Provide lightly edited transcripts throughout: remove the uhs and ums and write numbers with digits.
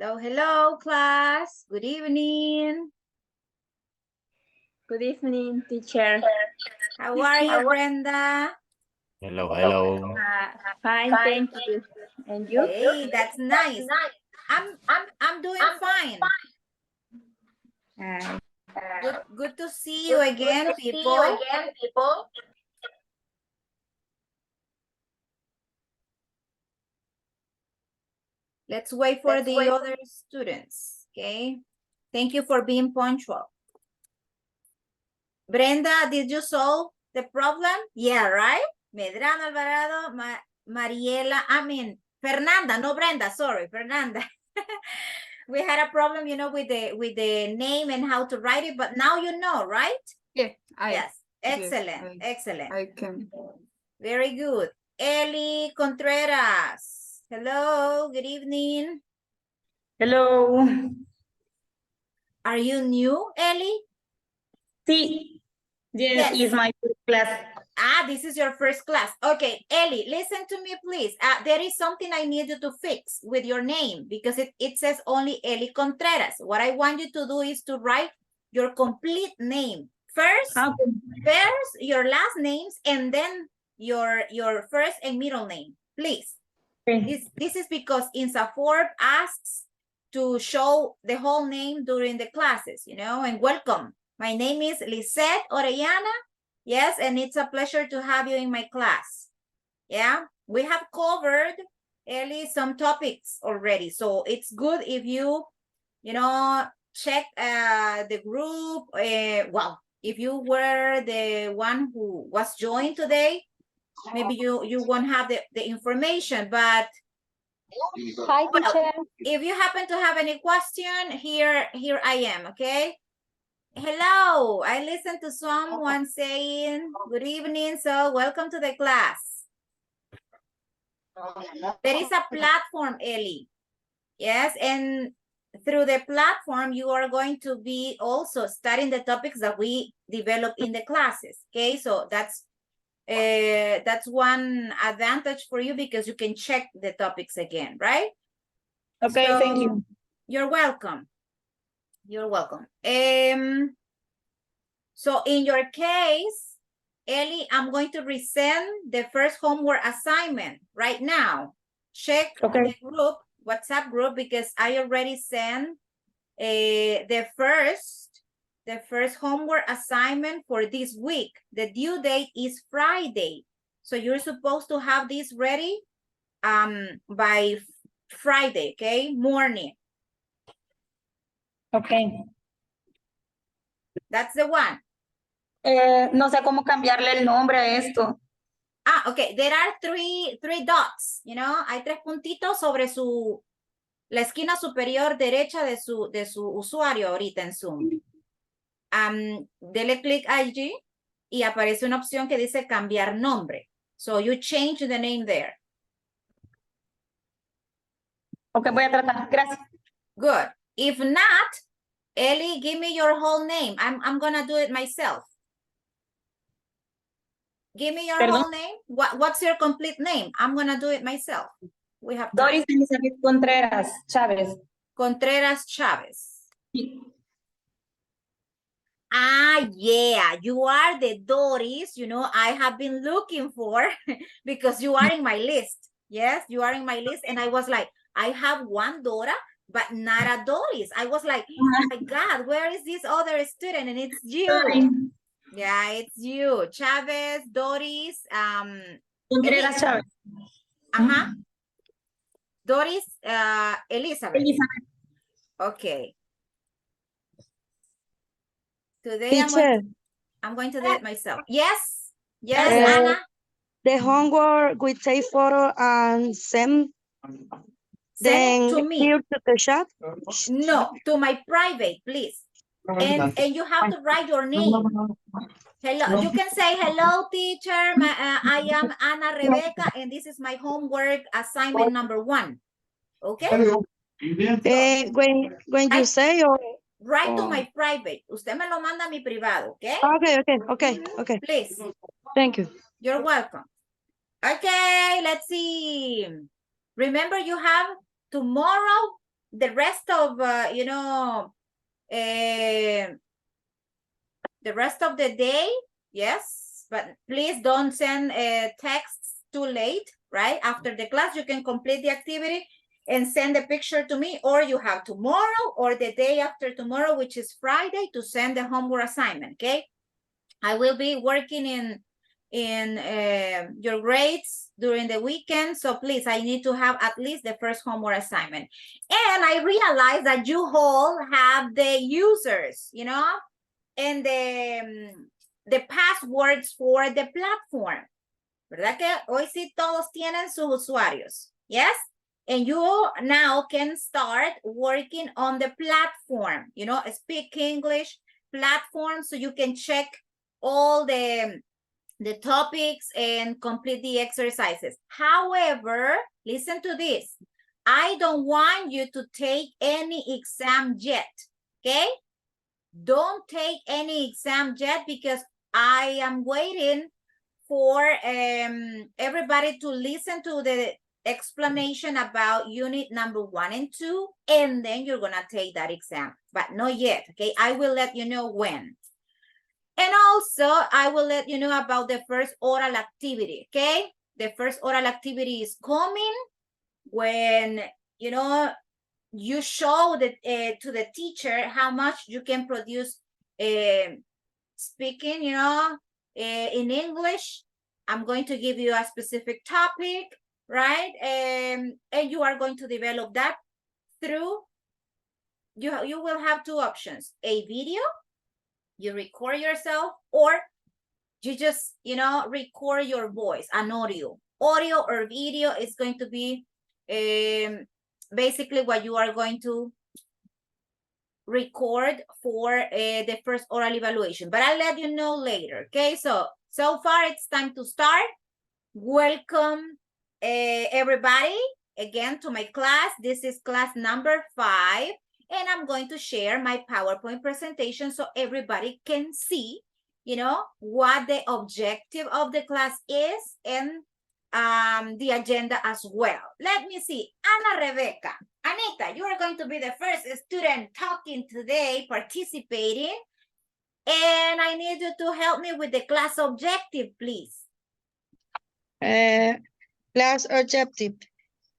So hello class, good evening. Good evening, teacher. How are you, Brenda? Hello. Fine, thank you. And you? Hey, that's nice. I'm doing fine. Good to see you again, people. Let's wait for the other students, okay? Thank you for being punctual. Brenda, did you solve the problem? Yeah, right? Medrano Alvarado, Mariela, Fernanda, no Brenda, sorry, Fernanda. We had a problem, you know, with the name and how to write it, but now you know, right? Yeah, Yes, excellent, excellent. I can. Very good. Eli Contreras. Hello, good evening. Hello. Are you new, Eli? Sí. Yes, is my first class. This is your first class. Okay, Eli, listen to me, please. There is something I need you to fix with your name because it says only Eli Contreras. What I want you to do is to write your complete name. First your last names and then your first and middle name, please. Okay. This is because INSAFORP asks to show the whole name during the classes, you know, and welcome. My name is Lisette Orellana. Yes, and it's a pleasure to have you in my class. Yeah, we have covered, Ellie, some topics already. So it's good if you know, check the group. Well, if you were the one who was joined today, maybe you won't have the information, but Hi, teacher. if you happen to have any question, here I am, okay? Hello, I listened to someone saying good evening, so welcome to the class. There is a platform, Ellie. Yes, and through the platform, you are going to be also studying the topics that we develop in the classes, okay? So that's one advantage for you because you can check the topics again, right? Okay, so, thank you. You're welcome. You're welcome. So in your case, Ellie, I'm going to resend the first homework assignment right now. Check the group, WhatsApp group, because I already sent the first homework assignment for this week. The due date is Friday. So you're supposed to have this ready by Friday, okay, morning. Okay. That's the one. No sé cómo cambiarle el nombre a esto. Okay, there are three dots, you know, hay tres puntitos sobre la esquina superior derecha de su usuario ahorita en Zoom. Dele clic allí y aparece una opción que dice cambiar nombre. So you change the name there. Okay, voy a tratar. Gracias. Good. If not, Ellie, give me your whole name. I'm gonna do it myself. Give me your whole name. What's your complete name? I'm gonna do it myself. We have time. Doris Elizabeth Contreras Chávez. Contreras Chávez. Yeah, you are the Doris, you know, I have been looking for because you are in my list. Yes, you are in my list. And I was like, I have one Dora, but not a Doris. I was like, oh my God, where is this other student? And it's you. Sorry. Yeah, it's you. Chavez, Doris, Contreras Chávez. Doris, Elizabeth. Okay. Today I'm going to do it myself. Yes. Yes, Anna. The homework, we take photo and send Send it to me. Here to the chat? No, to my private, please. And you have to write your name. Hello. You can say, hello, teacher. I am Ana Rebecca, and this is my homework assignment number 1. Okay? When you say or... Write to my private. Usted me lo manda a mi privado, okay? Okay. Please. Thank you. You're welcome. Okay, let's see. Remember, you have tomorrow the rest of, you know, the rest of the day, yes, but please don't send texts too late, right? After the class, you can complete the activity and send the picture to me, or you have tomorrow or the day after tomorrow, which is Friday, to send the homework assignment, okay? I will be working in your grades during the weekend, so please, I need to have at least the first homework assignment. And I realize that you all have the users, you know, and the passwords for the platform. ¿Verdad que hoy sí todos tienen sus usuarios? Yes? And you now can start working on the platform, you know, Speak English platform, so you can check all the topics and complete the exercises. However, listen to this. I don't want you to take any exam yet, okay? Don't take any exam yet because I am waiting for everybody to listen to the explanation about unit number 1 and 2, and then you're gonna take that exam, but not yet, okay? I will let you know when. And also, I will let you know about the first oral activity, okay? The first oral activity is coming when, you know, you show that to the teacher how much you can produce speaking, you know, in English. I'm going to give you a specific topic, right? And you are going to develop that through, you will have two options, a video, you record yourself, or you just, you know, record your voice, an audio or video is going to be basically what you are going to record for the first oral evaluation, but I'll let you know later, okay? So far it's time to start. Welcome everybody again to my class. This is class number 5, and I'm going to share my PowerPoint presentation so everybody can see, you know, what the objective of the class is and the agenda as well. Let me see, Ana Rebecca. Anita, you are going to be the first student talking today, participating, and I need you to help me with the class objective, please. Class objective.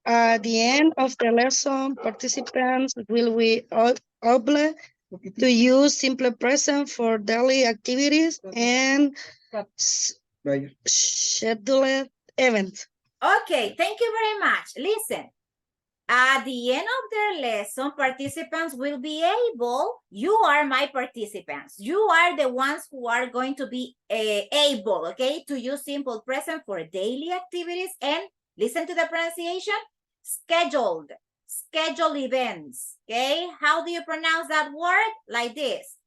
At the end of the lesson, participants will be able to use simple present for daily activities and scheduled events. Okay, thank you very much. Listen, at the end of their lesson, participants will be able, you are my participants, you are the ones who are going to be able, okay, to use simple present for daily activities and, listen to the pronunciation, scheduled events, okay? How do you pronounce that word? Like this.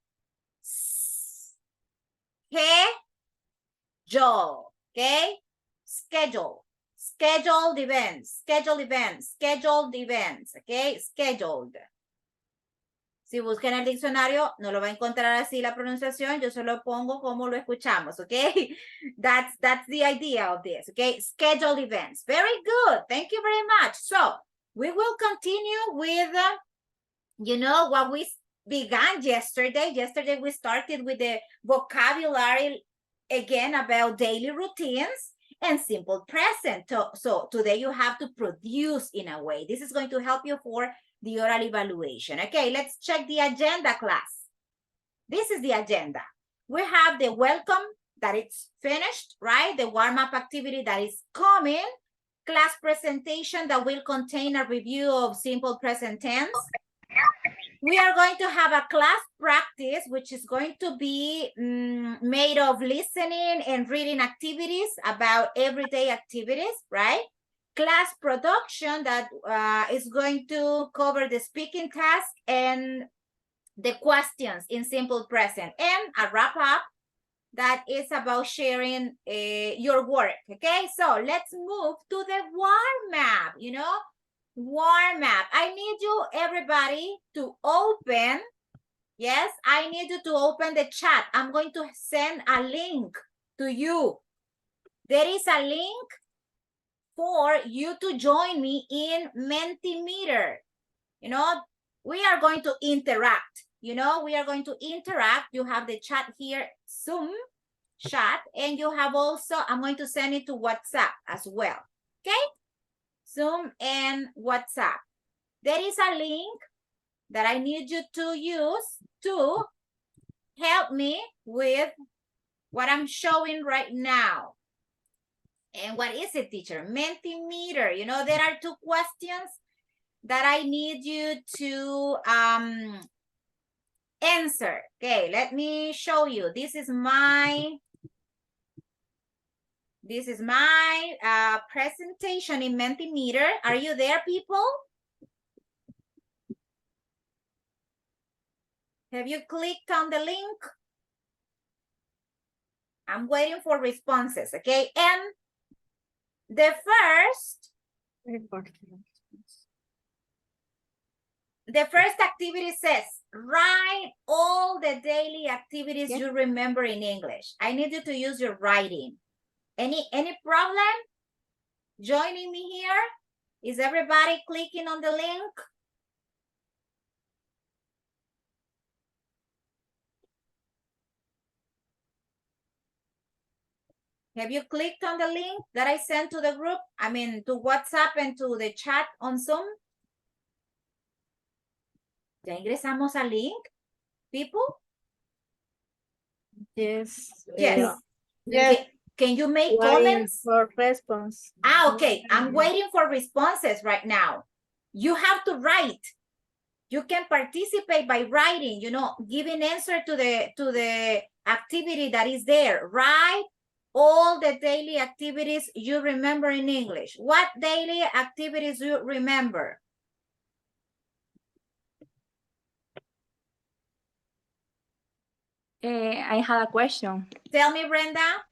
Schedule, okay? Scheduled events, okay? Scheduled. Si buscan el diccionario, no lo va a encontrar así la pronunciación, yo solo pongo como lo escuchamos, okay? That's the idea of this, okay? Scheduled events. Very good. Thank you very much. So, we will continue with, you know, what we began yesterday. Yesterday, we started with the vocabulary, again, about daily routines and simple present. So today you have to produce in a way. This is going to help you for the oral evaluation. Okay, let's check the agenda, class. This is the agenda. We have the welcome that it's finished, right? The warm-up activity that is coming. Class presentation that will contain a review of simple present tense. We are going to have a class practice, which is going to be made of listening and reading activities about everyday activities, right? Class production that is going to cover the speaking task and the questions in simple present, and a wrap up that is about sharing your work, okay? So let's move to the warm-up, you know? Warm-up. I need you, everybody, to open. Yes, I need you to open the chat. I'm going to send a link to you. There is a link for you to join me in Mentimeter. You know, we are going to interact. You know, we are going to interact. You have the chat here, Zoom chat, and you have also, I'm going to send it to WhatsApp as well. Okay? Zoom and WhatsApp. There is a link that I need you to use to help me with what I'm showing right now. And what is it, teacher? Mentimeter. You know, there are two questions that I need you to answer. Okay, let me show you. This is my presentation in Mentimeter. Are you there, people? Have you clicked on the link? I'm waiting for responses, okay? And the first activity says, write all the daily activities you remember in English. I need you to use your writing. Any problem joining me here? Is everybody clicking on the link? Have you clicked on the link that I sent to the group? I mean, to WhatsApp and to the chat on Zoom? ¿Ya ingresamos al link, people? Yes. Yes. Yes. Can you make Waiting comments? for response. Okay. I'm waiting for responses right now. You have to write. You can participate by writing, you know, giving answer to the activity that is there. Write all the daily activities you remember in English. What daily activities you remember? I had a question. Tell me, Brenda.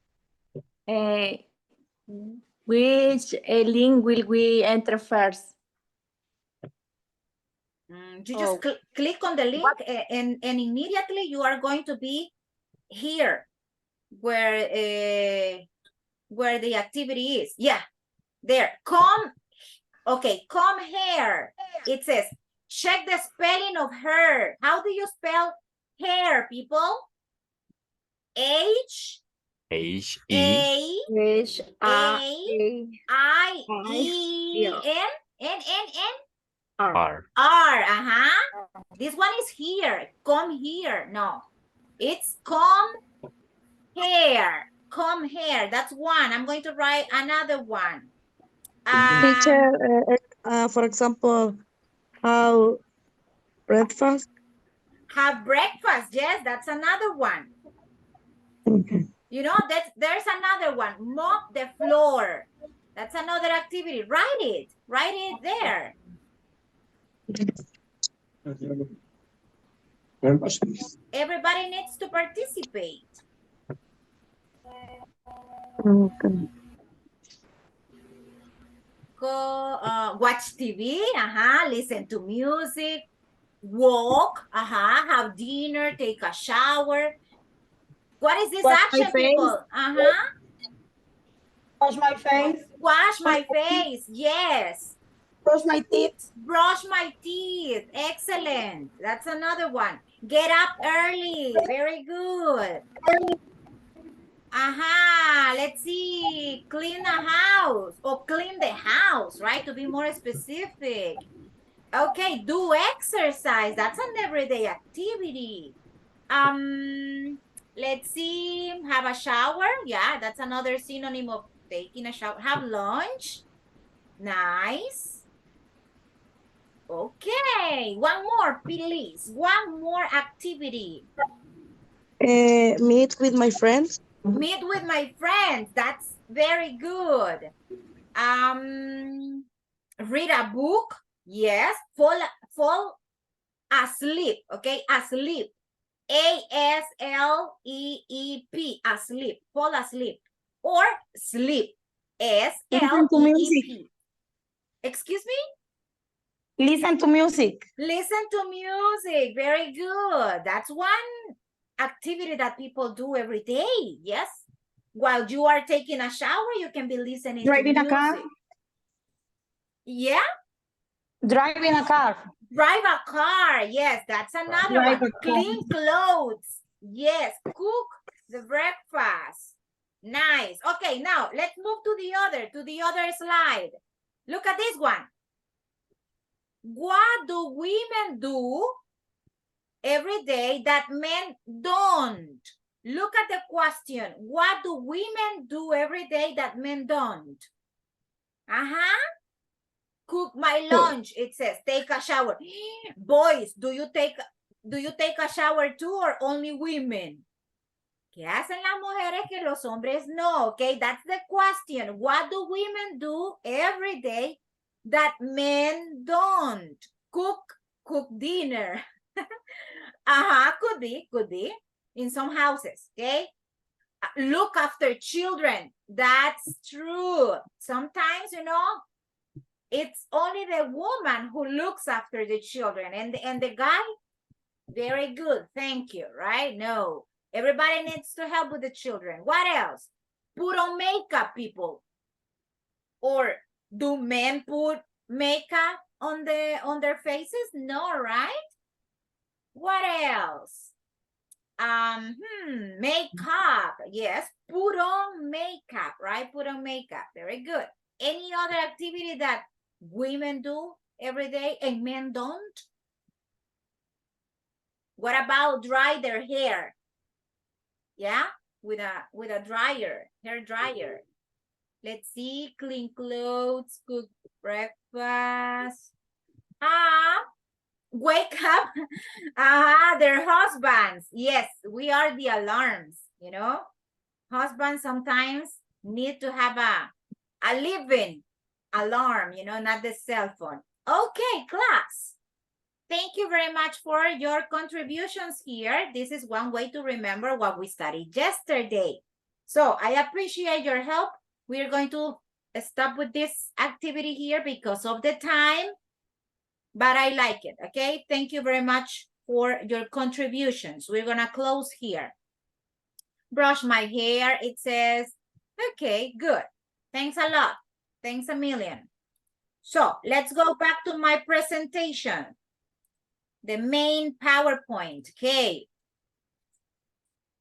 Which link will we enter first? You just click on the link and immediately you are going to be here where the activity is. Yeah, there. Come here. It says, check the spelling of hair. How do you spell hair, people? H H E R. R. This one is here. Come here. No, it's come here. Come here. That's one. I'm going to write another one. Teacher, for example, how breakfast? Have breakfast. Yes, that's another one. Okay. You know, there's another one. Mop the floor. That's another activity. Write it. Write it there. Everybody needs to participate. Okay. Go watch TV. Listen to music. Walk. Have dinner. Take a shower. What is this action, people? Wash my face. Wash my face. Yes. Brush my teeth. Brush my teeth. Excellent. That's another one. Get up early. Very good. Let's see. Clean the house. Or clean the house, right? To be more specific. Okay, do exercise. That's an everyday activity. Let's see. Have a shower. Yeah, that's another synonym of taking a shower. Have lunch. Nice. Okay, one more, please. One more activity. Meet with my friends. Meet with my friends. That's very good. Read a book. Yes. Fall asleep. Okay, asleep. A-S-L-E-E-P. Asleep. Fall asleep. Or sleep. S-L-E-E-P. Excuse me? Listen to music. Listen to music. Very good. That's one activity that people do every day. Yes. While you are taking a shower, you can be listening Driving to a music. car. Yeah. Driving a car. Drive a car. Yes, that's another Drive one. a car. Clean clothes. Yes, cook the breakfast. Nice. Okay, now let's move to the other slide. Look at this one. What do women do every day that men don't? Look at the question. What do women do every day that men don't? Cook my lunch, it says. Take a shower. Boys, do you take a shower too or only women? ¿Qué hacen las mujeres que los hombres no? Okay, that's the question. What do women do every day that men don't? Cook dinner. Could be. In some houses, okay? Look after children. That's true. Sometimes, you know, it's only the woman who looks after the children and the guy, very good, thank you, right? No, everybody needs to help with the children. What else? Put on makeup, people. Or do men put makeup on their faces? No, right? What else? Makeup. Yes, put on makeup, right? Put on makeup. Very good. Any other activity that women do every day and men don't? What about dry their hair? Yeah, with a dryer, hair dryer. Let's see, clean clothes, cook breakfast. Wake up. Their husbands. Yes, we are the alarms, you know. Husbands sometimes need to have a living alarm, you know, not the cell phone. Okay, class. Thank you very much for your contributions here. This is one way to remember what we studied yesterday. So I appreciate your help. We're going to stop with this activity here because of the time, but I like it, okay? Thank you very much for your contributions. We're gonna close here. Brush my hair, it says. Okay, good. Thanks a lot. Thanks a million. So let's go back to my presentation. The main PowerPoint, okay.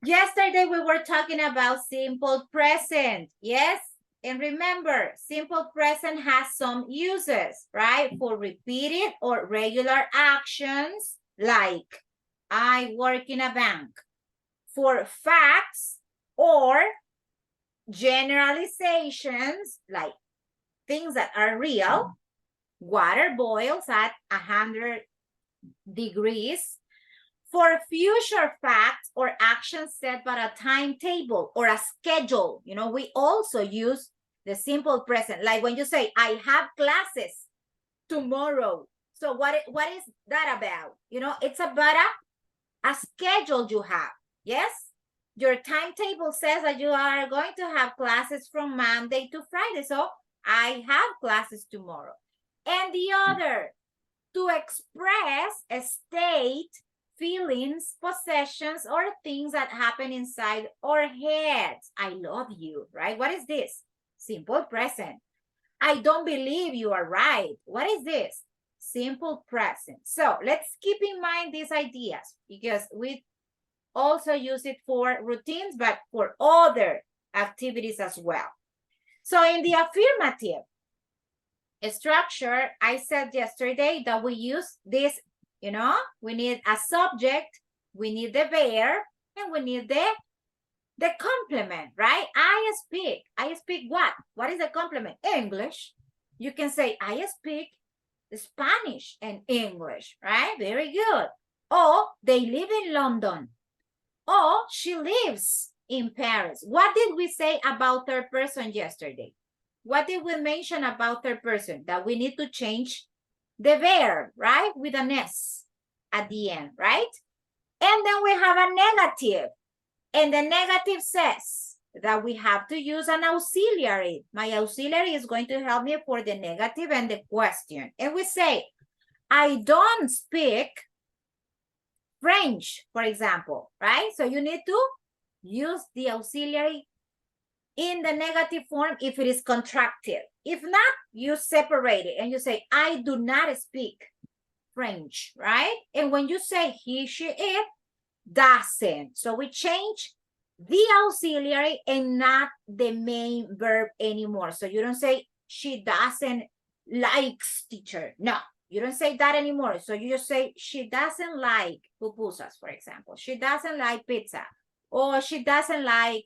Yesterday we were talking about simple present, yes? And remember, simple present has some uses, right? For repeated or regular actions, like I work in a bank. For facts or generalizations, like things that are real. Water boils at 100 degrees. For future facts or actions set by a timetable or a schedule, you know, we also use the simple present. Like when you say, I have classes tomorrow. So what is that about? You know, it's about a schedule you have, yes? Your timetable says that you are going to have classes from Monday to Friday. So I have classes tomorrow. And the other, to express a state, feelings, possessions, or things that happen inside our heads. I love you, right? What is this? Simple present. I don't believe you are right. What is this? Simple present. So let's keep in mind these ideas because we also use it for routines, but for other activities as well. So in the affirmative structure, I said yesterday that we use this, you know, we need a subject, we need the verb, and we need the complement, right? I speak what? What is the complement? English. You can say, I speak Spanish and English, right? Very good. Or they live in London. Or she lives in Paris. What did we say about third person yesterday? What did we mention about third person? That we need to change the verb, right? With an S at the end, right? And then we have a negative. And the negative says that we have to use an auxiliary. My auxiliary is going to help me for the negative and the question. And we say, I don't speak French, for example, right? So you need to use the auxiliary in the negative form if it is contracted. If not, you separate it and you say, I do not speak French, right? And when you say he, she, it, doesn't. So we change the auxiliary and not the main verb anymore. So you don't say she doesn't likes teacher. No, you don't say that anymore. So you just say she doesn't like pupusas, for example. She doesn't like pizza. Or she doesn't like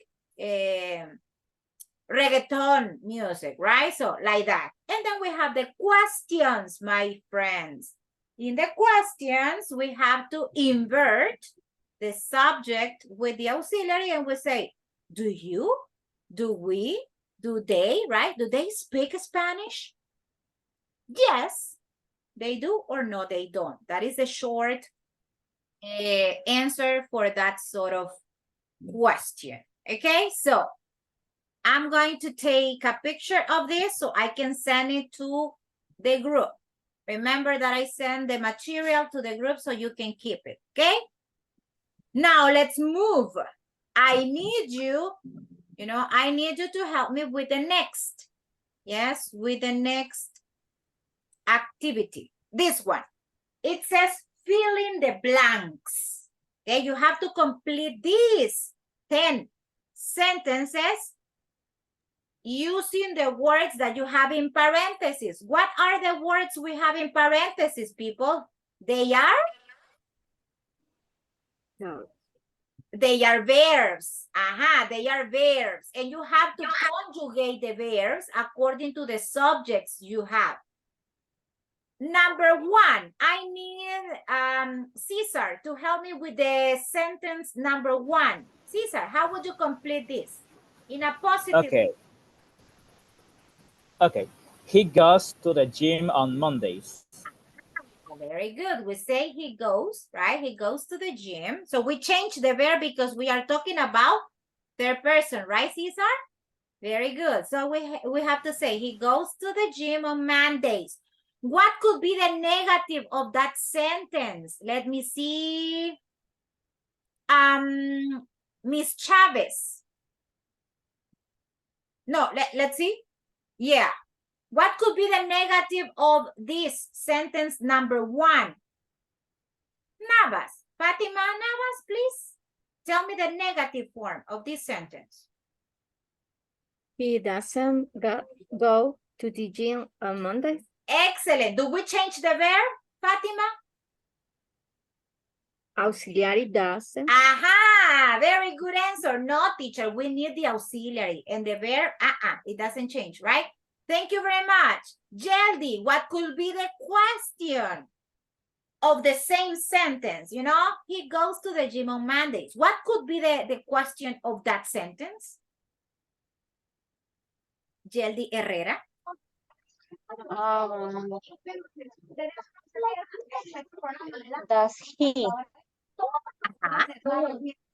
reggaeton music, right? So like that. And then we have the questions, my friends. In the questions, we have to invert the subject with the auxiliary and we say, do you, do we, do they, right? Do they speak Spanish? Yes, they do, or no, they don't. That is a short answer for that sort of question. Okay, so I'm going to take a picture of this so I can send it to the group. Remember that I send the material to the group so you can keep it, okay? Now let's move. I need you, I need you to help me with the next. Yes, with the next activity. This one. It says fill in the blanks. Okay, you have to complete these 10 sentences using the words that you have in parentheses. What are the words we have in parentheses, people? They are? No. They are verbs. They are verbs. And you have to conjugate the verbs according to the subjects you have. Number one, I need Cesar to help me with the sentence number one. Cesar, how would you complete this? In a positive Okay. Okay. He goes to the gym on Mondays. Very good. We say he goes, right? He goes to the gym. So we change the verb because we are talking about third person, right, Cesar? Very good. So we have to say he goes to the gym on Mondays. What could be the negative of that sentence? Let me see. Miss Chavez. No, let's see. Yeah. What could be the negative of this sentence number one? Navas. Fatima Navas, please. Tell me the negative form of this sentence. He doesn't go to the gym on Mondays. Excellent. Do we change the verb, Fatima? Auxiliary doesn't. Aha, very good answer. No, teacher, we need the auxiliary and the verb, it doesn't change, right? Thank you very much. Jeldy, what could be the question of the same sentence? He goes to the gym on Mondays. What could be the question of that sentence? Jeldy Herrera. Does he?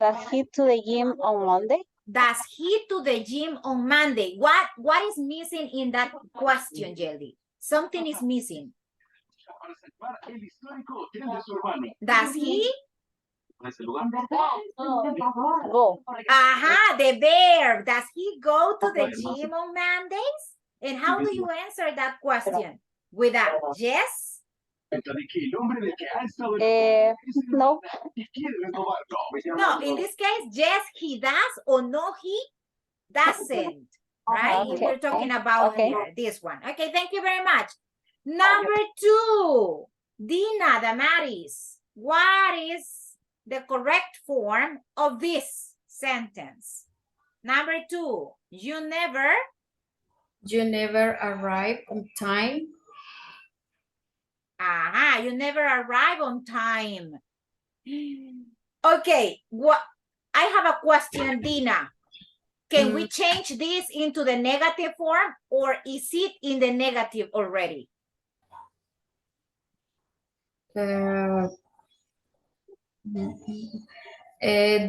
Does he to the gym on Monday? Does he to the gym on Monday? What is missing in that question, Jeldy? Something is missing. Does he? Go. The verb. Does he go to the gym on Mondays? And how do you answer that question? With a yes? No. No, in this case, yes, he does, or no, he doesn't, right? If we're talking about here, this one. Okay, thank you very much. Number two, Dina Damaris, what is the correct form of this sentence? Number two, you never arrive on time. You never arrive on time. Okay, I have a question, Dina. Can we change this into the negative form, or is it in the negative already? Do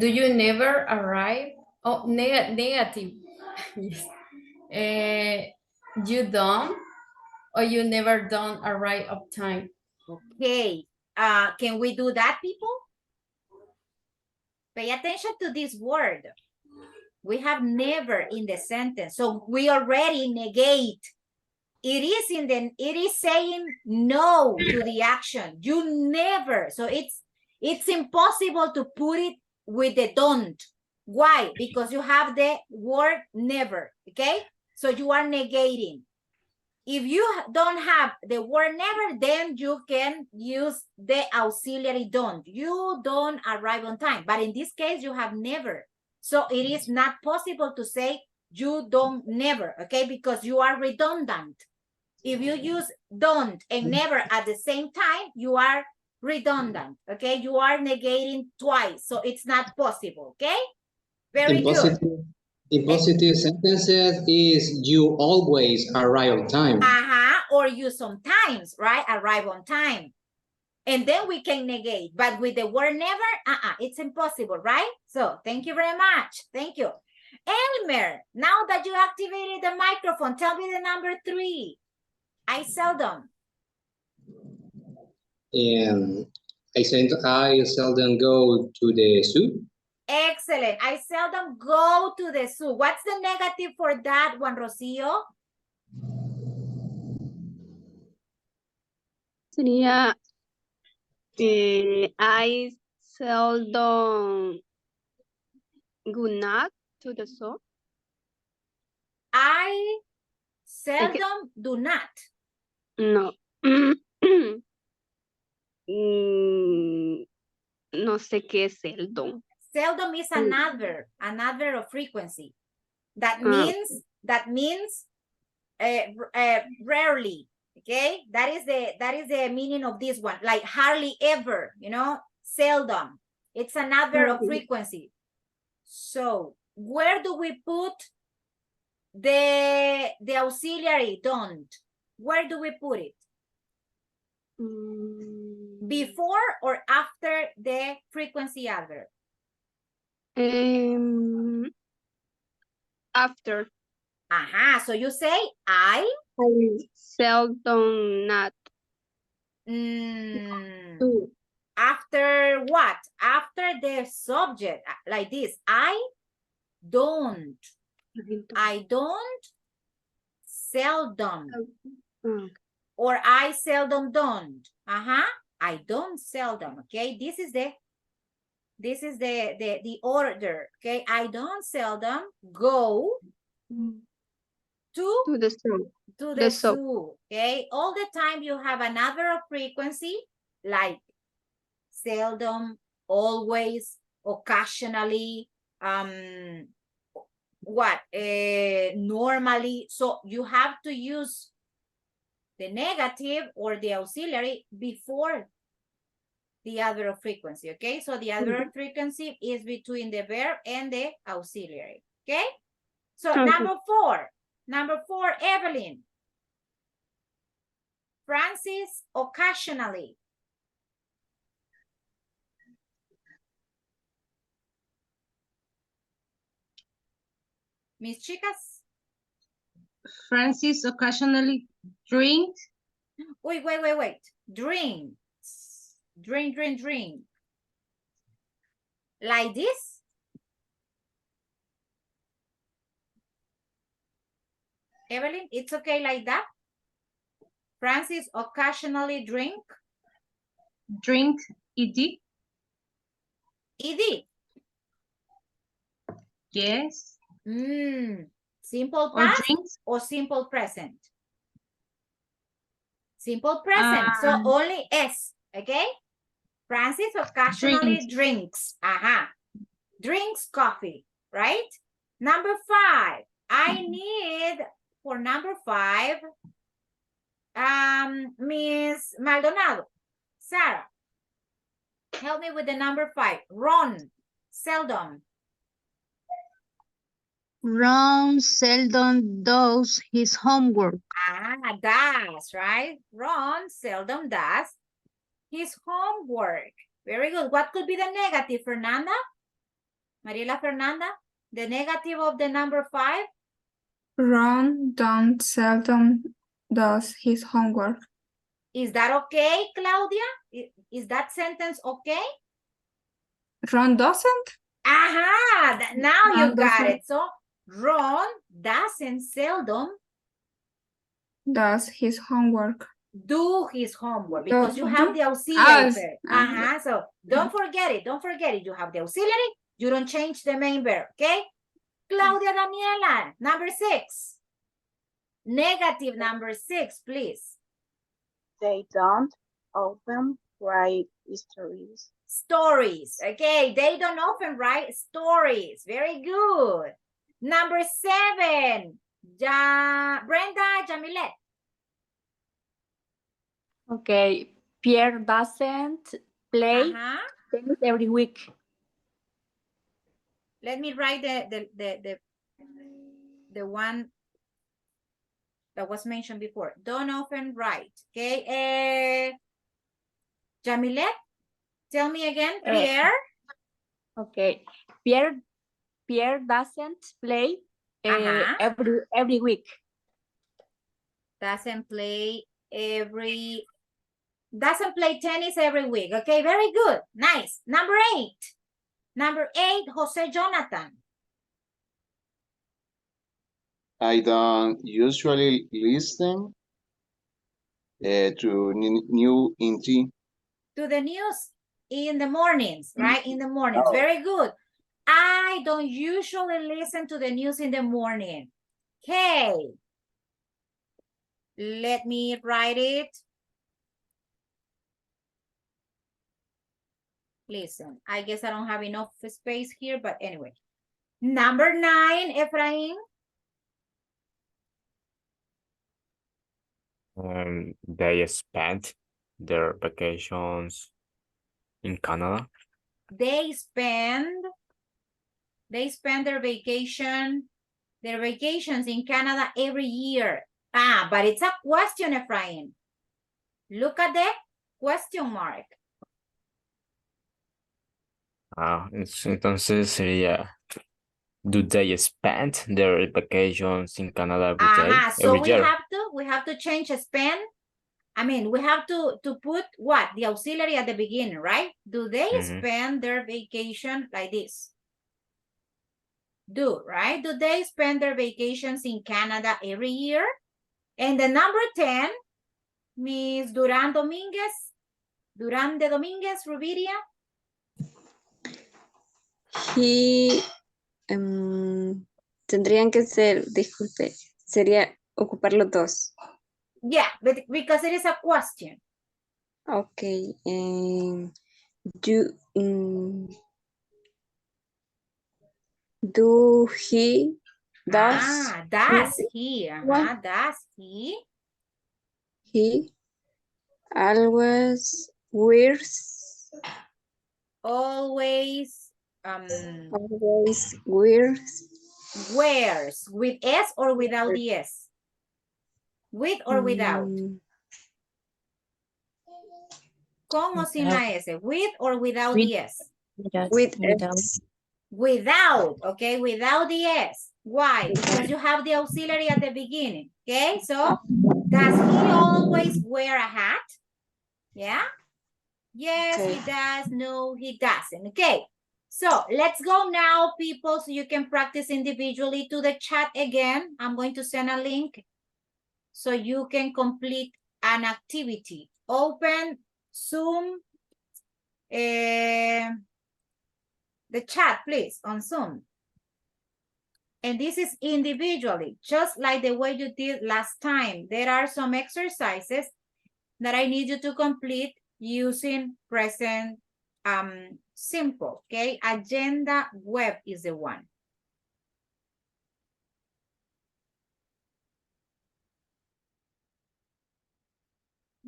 you never arrive? Oh, negative. Yes. You don't, or you never don't arrive on time. Okay. Can we do that, people? Pay attention to this word. We have never in the sentence, so we already negate it is saying no to the action. You never. So it's impossible to put it with the don't. Why? Because you have the word never. Okay. So you are negating. If you don't have the word never, then you can use the auxiliary don't. You don't arrive on time. But in this case, you have never. So it is not possible to say you don't never, okay? Because you are redundant. If you use don't and never at the same time, you are redundant, okay? You are negating twice. So it's not possible, okay? Very good. In positive sentences is you always arrive on time. Or you sometimes, right? Arrive on time. And then we can negate. But with the word never, it's impossible, right? So thank you very much. Thank you. Elmer, now that you activated the microphone, tell me the number 3. I seldom. I seldom go to the zoo. Excellent. I seldom go to the zoo. What's the negative for that one, Rocio? Sería, I seldom go not to the zoo. I seldom do not. No. No sé qué es seldom. Seldom is an adverb of frequency. That means rarely. Okay, that is the meaning of this one. Like hardly ever, you know, seldom. It's an adverb of frequency. So where do we put the auxiliary don't? Where do we put it? Before or after the frequency adverb? After. So you say I seldom not. After what? After the subject, like this. I don't seldom. Or I seldom don't. I don't seldom. Okay, this is the order. Okay, I don't seldom go to the zoo. To the zoo. Okay, all the time you have an adverb of frequency like seldom, always, occasionally, normally. So you have to use the negative or the auxiliary before the adverb of frequency, okay? So the adverb of frequency is between the verb and the auxiliary, okay? So number 4, Evelyn. Francis, occasionally. Mis chicas. Francis occasionally drinks. Wait. Drinks. Drink. Like this? Evelyn, it's okay like that? Francis occasionally drink? Drink, ed. Ed? Yes. Simple past or simple present? Simple present. So only S, okay? Francis occasionally drinks. Drinks coffee, right? Number 5. I need, for number 5, Miss Maldonado. Sarah, help me with the number 5. Ron, seldom. Ron seldom does his homework. Does, right? Ron seldom does his homework. Very good. What could be the negative, Fernanda? Mariela Fernanda? The negative of the number 5? Ron don't seldom does his homework. Is that okay, Claudia? Is that sentence okay? Ron doesn't? Now Ron you got doesn't. it. So Ron doesn't seldom does his homework. Do his homework because Do- you have do? the auxiliary Us. verb. So don't forget it. Don't forget it. You have the auxiliary. You don't change the main verb. Okay. Claudia Daniela, number 6. Negative number 6, please. They don't often write stories. Stories. Okay. They don't often write stories. Very good. Number 7. Brenda Jamilet. Okay. Pierre doesn't play Uh-huh. tennis every week. Let me write the one that was mentioned before. Don't often write. Okay. Jamilet, tell me again. Pierre. Okay. Pierre doesn't play Uh-huh. every week. Doesn't play tennis every week. Okay, very good. Nice. Number 8. Number 8, Jose Jonathan. I don't usually listen to new NT. To the news in the mornings, right? In the mornings. Very good. I don't usually listen to the news in the morning. Okay. Let me write it. Listen, I guess I don't have enough space here, but anyway. Number 9, Efrain. They spent their vacations in Canada. They spend their vacations in Canada every year. But it's a question, Efrain. Look at the question mark. Entonces sería, do they spend their vacations in Canada every day? So every year? we have to change spend. I mean, we have to put what? The auxiliary at the beginning, right? Do they spend their vacation like this? Do, right? Do they spend their vacations in Canada every year? And the number 10, Miss Duran Dominguez. Duran de Dominguez, Rubiria. He, tendrían que ser, disculpe, sería ocupar los dos. Yeah, but because it is a question. Okay. Do he, does Does he? Does he? He always wears. Always Wears. Wears. With S or without the S? With or without? ¿Con o sin la S? With or without the S? Without, okay, without the S. Why? Because you have the auxiliary at the beginning, okay? So, does he always wear a hat? Yeah? Yes, he does. No, he doesn't. Okay. So, let's go now, people, so you can practice individually to the chat again. I'm going to send a link so you can complete an activity. Open Zoom, the chat, please, on Zoom. And this is individually, just like the way you did last time. There are some exercises that I need you to complete using present simple, okay? Agenda web is the one.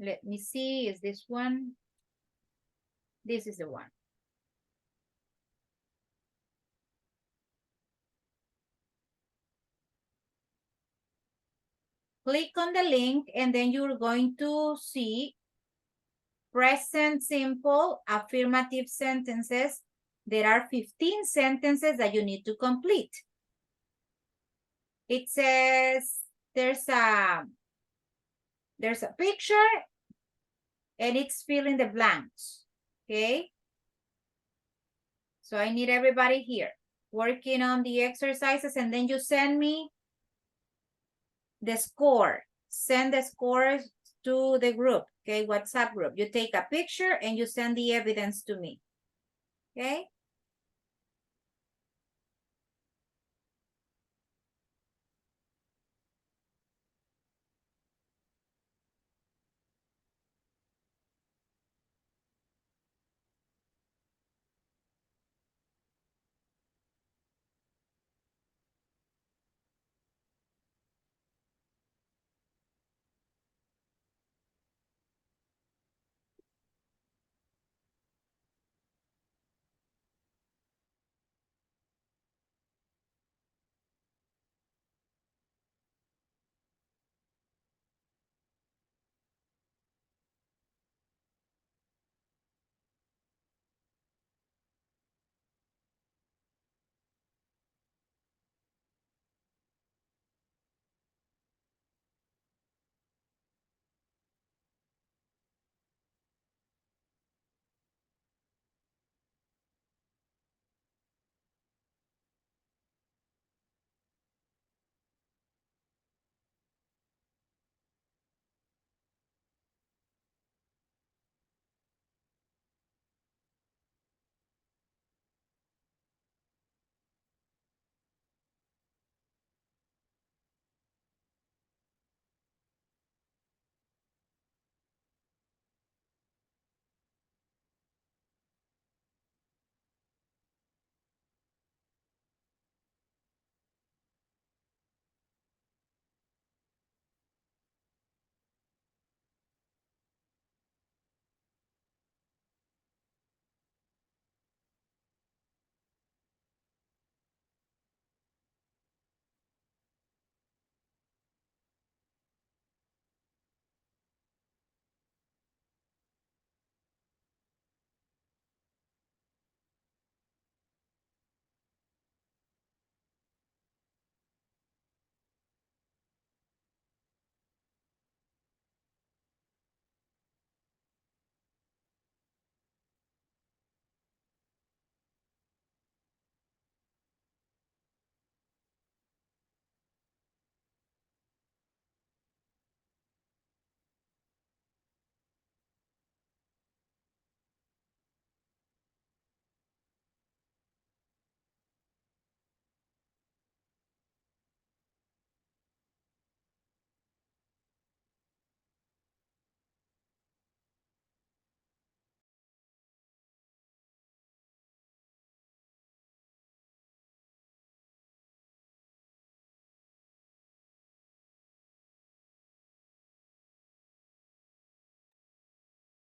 Let me see, is this one? This is the one. Click on the link and then you're going to see present simple affirmative sentences. There are 15 sentences that you need to complete. It says there's a picture and it's filling the blanks, okay? So I need everybody here working on the exercises and then you send me the score, send the scores to the group, okay, WhatsApp group. You take a picture and you send the evidence to me, okay?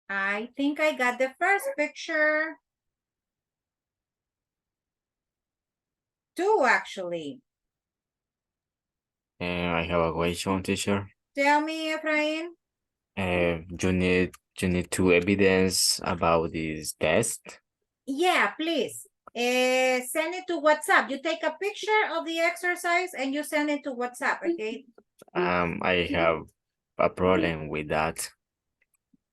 I think I got the first picture. Two, actually. I have a question, teacher. Tell me, Efrain. You need to evidence about this test. Yeah, please. Send it to WhatsApp. You take a picture of the exercise and you send it to WhatsApp, okay? I have a problem with that.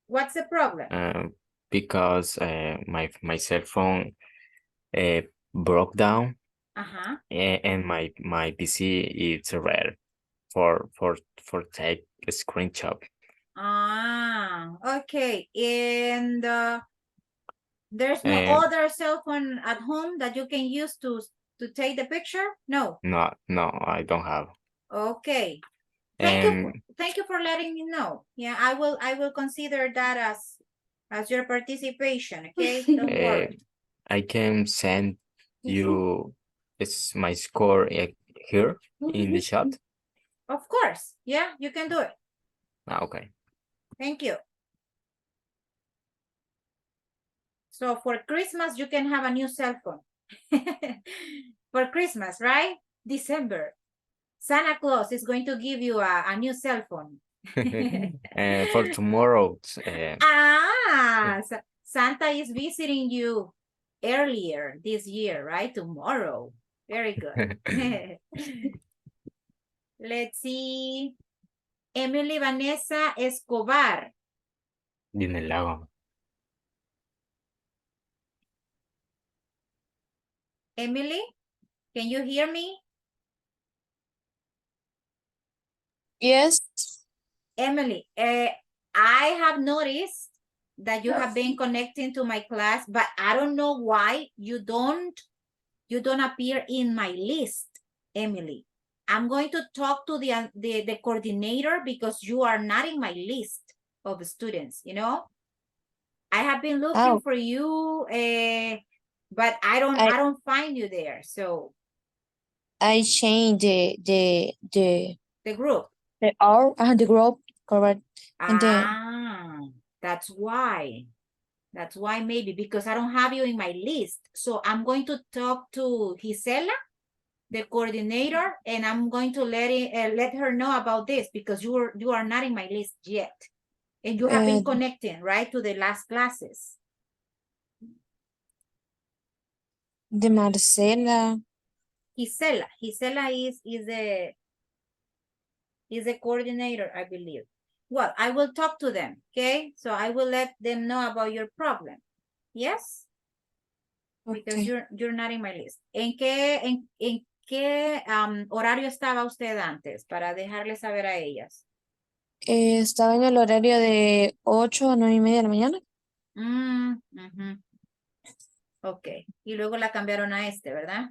What's the problem? Because my cell phone broke down, Uh-huh. and my PC is red for take a screenshot. Ah, okay. And there's no Um, other cell phone at home that you can use to take the picture? No. no, I don't have. Okay. Um, Thank you for letting me know. Yeah, I will consider that as your participation, okay? Don't worry. I can send you it's my score here in the chat. Of course. Yeah, you can do it. Okay. Thank you. So for Christmas, you can have a new cell phone. For Christmas, right? December. Santa Claus is going to give you a new cell phone. For tomorrow. Santa is visiting you earlier this year, right? Tomorrow. Very good. Let's see. Emily Vanessa Escobar. Dinelago. Emily, can you hear me? Yes. Emily, I have noticed that you have been connecting to my class, but I don't know why you don't appear in my list, Emily. I'm going to talk to the coordinator because you are not in my list of students, you know? I have been looking for you, but I don't find you there. So I changed the group. the group, correct. And then That's why. That's why maybe because I don't have you in my list. So I'm going to talk to Gisela, the coordinator, and I'm going to let her know about this because you are not in my list yet. And you have been connecting, right, to the last classes. the Marcela. Gisela is a coordinator, I believe. Well, I will talk to them, okay? So I will let them know about your problem. Yes? Because you're not in my list. ¿En qué horario estaba usted antes? Para dejarle saber a ellas. Estaba en el horario de 8 a 9:30 de la mañana. Ok. Y luego la cambiaron a este, ¿verdad?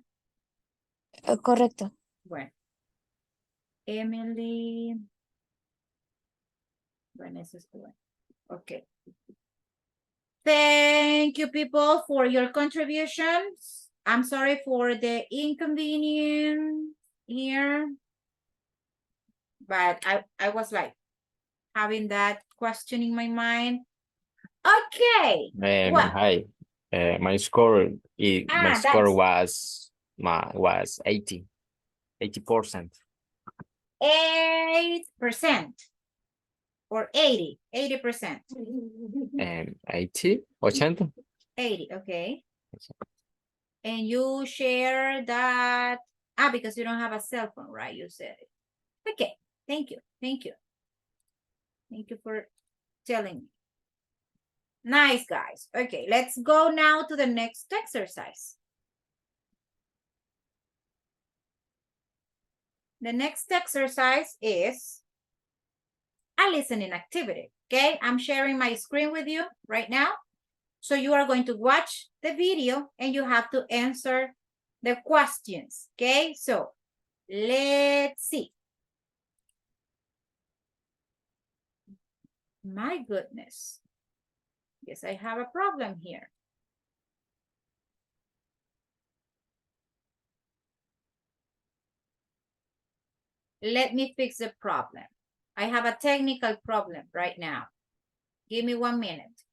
Correcto. Bueno. Emily. Bueno, eso es bueno. Ok. Thank you, people, for your contributions. I'm sorry for the inconvenience here. But I was like having that question in my mind. Okay. What? Hi. My score was 80%. 8% or 80%. 80, 80. 80, okay. And you share that, because you don't have a cell phone, right? You said it. Okay, thank you. Thank you for telling me. Nice, guys. Okay, let's go now to the next exercise. The next exercise is a listening activity, okay? I'm sharing my screen with you right now. So you are going to watch the video and you have to answer the questions, okay? So let's see. My goodness. Yes, I have a problem here. Let me fix the problem. I have a technical problem right now. Give me 1 minute.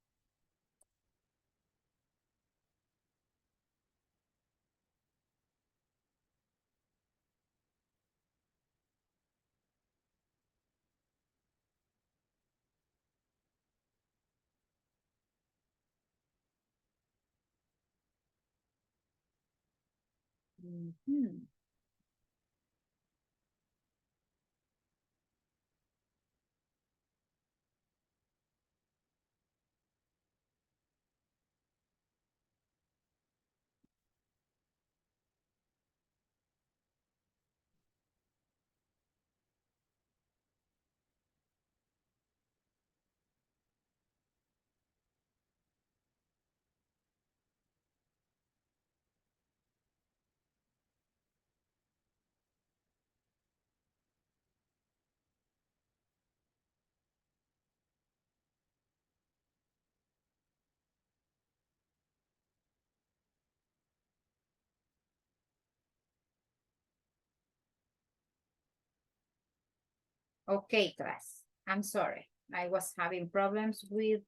Okay, class. I'm sorry. I was having problems with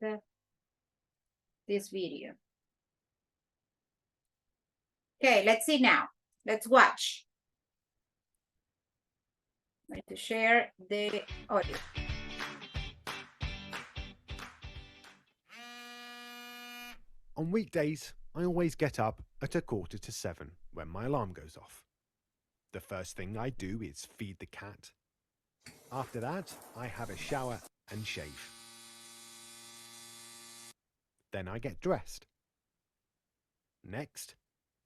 this video. Okay, let's see now. Let's watch. I'm going to share the audio. On weekdays, I always get up at 6:45 when my alarm goes off. The first thing I do is feed the cat. After that, I have a shower and shave. Then I get dressed. Next,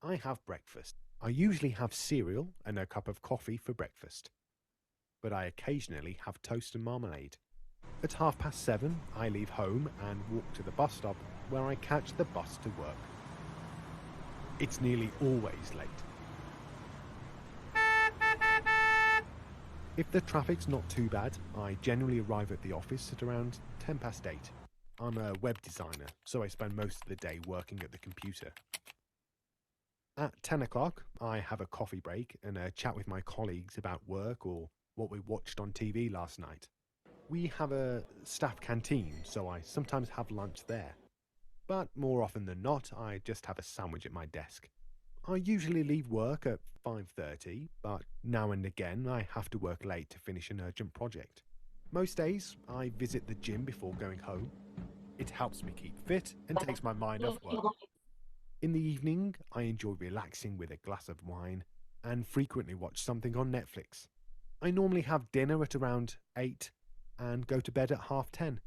I have breakfast. I usually have cereal and a cup of coffee for breakfast, but I occasionally have toast and marmalade. At 7:30, I leave home and walk to the bus stop where I catch the bus to work. It's nearly always late. If the traffic's not too bad, I generally arrive at the office at around 8:10. I'm a web designer, so I spend most of the day working at the computer. At 10 o'clock, I have a coffee break and a chat with my colleagues about work or what we watched on TV last night. We have a staff canteen, so I sometimes have lunch there. But more often than not, I just have a sandwich at my desk. I usually leave work at 5:30, but now and again I have to work late to finish an urgent project. Most days, I visit the gym before going home. It helps me keep fit and takes my mind off work. In the evening, I enjoy relaxing with a glass of wine and frequently watch something on Netflix. I normally have dinner at around 8 and go to bed at 10:30.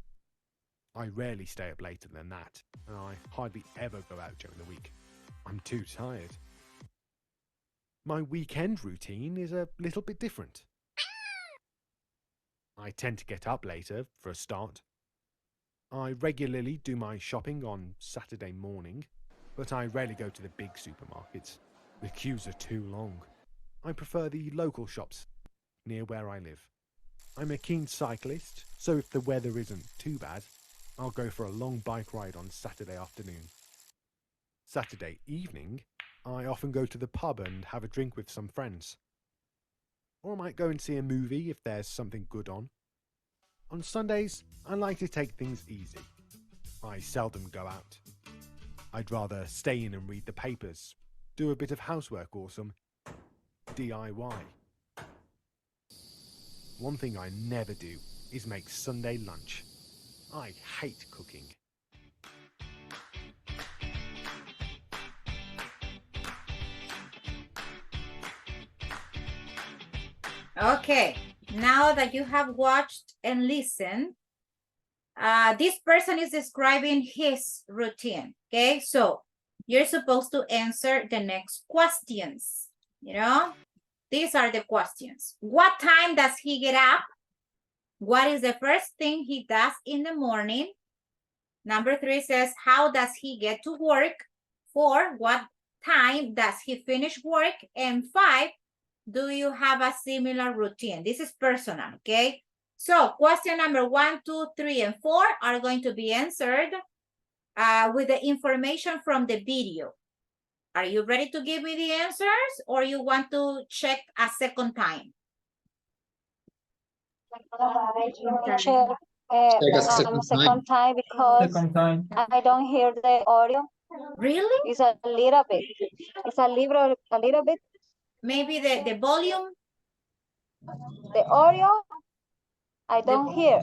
I rarely stay up later than that, and I hardly ever go out during the week. I'm too tired. My weekend routine is a little bit different. I tend to get up later, for a start. I regularly do my shopping on Saturday morning, but I rarely go to the big supermarkets. The queues are too long. I prefer the local shops near where I live. I'm a keen cyclist, so if the weather isn't too bad, I'll go for a long bike ride on Saturday afternoon. Saturday evening, I often go to the pub and have a drink with some friends. Or I might go and see a movie if there's something good on. On Sundays, I like to take things easy. I seldom go out. I'd rather stay in and read the papers, do a bit of housework or some DIY. One thing I never do is make Sunday lunch. I hate cooking. Okay, now that you have watched and listened, this person is describing his routine, okay? So you're supposed to answer the next questions, you know? These are the questions. What time does he get up? What is the first thing he does in the morning? Number 3 says, how does he get to work? 4, what time does he finish work? And 5, do you have a similar routine? This is personal, okay? So question number 1, 2, 3, and 4 are going to be answered with the information from the video. Are you ready to give me the answers, or you want to check a second time? Check a second time because Second time. I don't hear the audio. Really? It's a little bit. It's a little bit. Maybe the volume? The audio, I don't hear.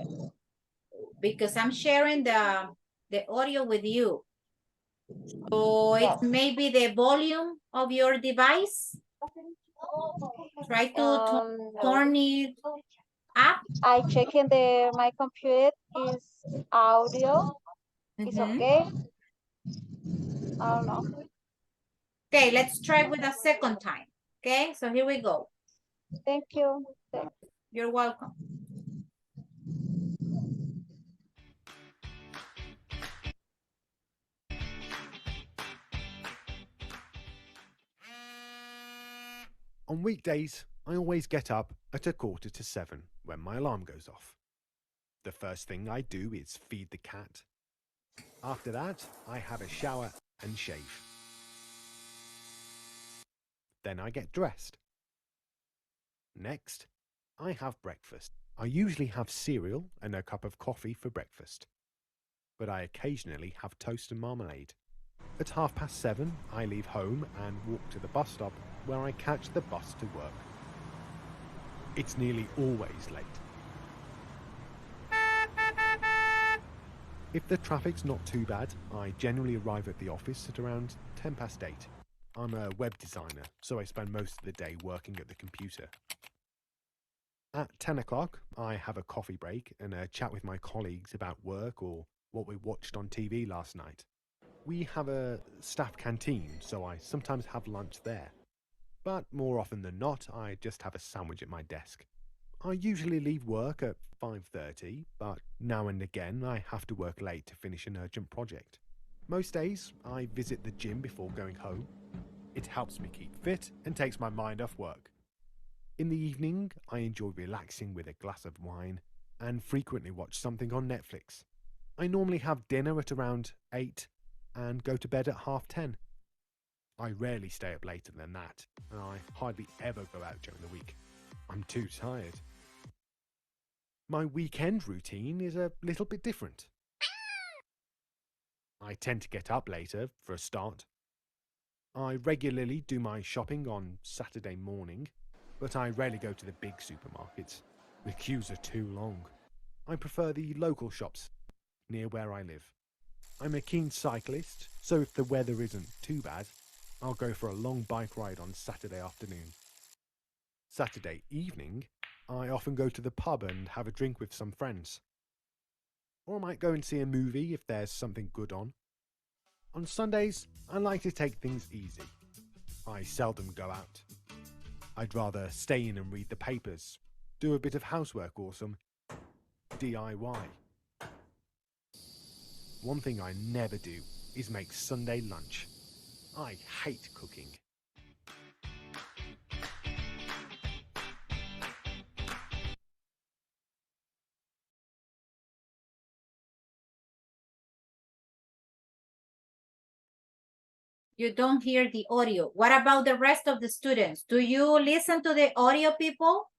Because I'm sharing the audio with you. So it's maybe the volume of your device. Try to turn it up. I check in my computer is audio. It's okay. I don't know. Okay, let's try with a second time. Okay, so here we go. Thank you. You're welcome. On weekdays, I always get up at 6:45 when my alarm goes off. The first thing I do is feed the cat. After that, I have a shower and shave. Then I get dressed. Next, I have breakfast. I usually have cereal and a cup of coffee for breakfast, but I occasionally have toast and marmalade. At 7:30, I leave home and walk to the bus stop where I catch the bus to work. It's nearly always late. If the traffic's not too bad, I generally arrive at the office at around 8:10. I'm a web designer, so I spend most of the day working at the computer. At 10 o'clock, I have a coffee break and a chat with my colleagues about work or what we watched on TV last night. We have a staff canteen, so I sometimes have lunch there. But more often than not, I just have a sandwich at my desk. I usually leave work at 5:30, but now and again I have to work late to finish an urgent project. Most days, I visit the gym before going home. It helps me keep fit and takes my mind off work. In the evening, I enjoy relaxing with a glass of wine and frequently watch something on Netflix. I normally have dinner at around 8 and go to bed at 10:30. I rarely stay up later than that, and I hardly ever go out during the week. I'm too tired. My weekend routine is a little bit different. I tend to get up later, for a start. I regularly do my shopping on Saturday morning, but I rarely go to the big supermarkets. The queues are too long. I prefer the local shops near where I live. I'm a keen cyclist, so if the weather isn't too bad, I'll go for a long bike ride on Saturday afternoon. Saturday evening, I often go to the pub and have a drink with some friends. Or I might go and see a movie if there's something good on. On Sundays, I like to take things easy. I seldom go out. I'd rather stay in and read the papers, do a bit of housework or some DIY. One thing I never do is make Sunday lunch. I hate cooking. You don't hear the audio. What about the rest of the students? Do you listen to the audio, people?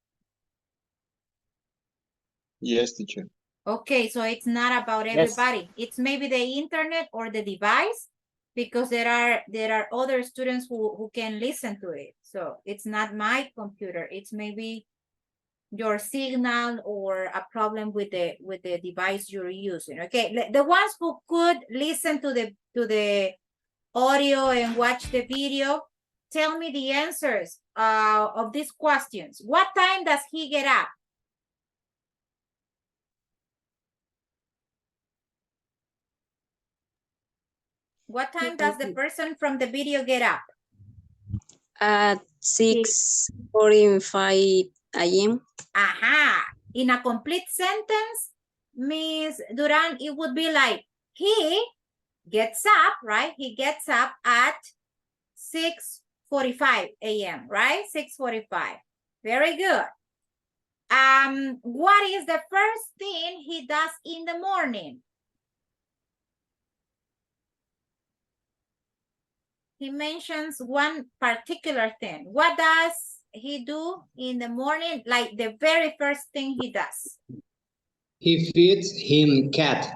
Yes, teacher. Okay, so it's not about everybody. It's maybe the internet or the device, because there are other students who can listen to it. So it's not my computer. It's maybe your signal or a problem with the device you're using. Okay, the ones who could listen to the audio and watch the video, tell me the answers of these questions. What time does he get up? What time does the person from the video get up? At 6:45 a.m. Aha. In a complete sentence, Miss Duran, it would be like, he gets up, right? He gets up at 6:45 a.m., right? 6:45. Very good. What is the first thing he does in the morning? He mentions one particular thing. What does he do in the morning? Like the very first thing he does. He feeds him cat.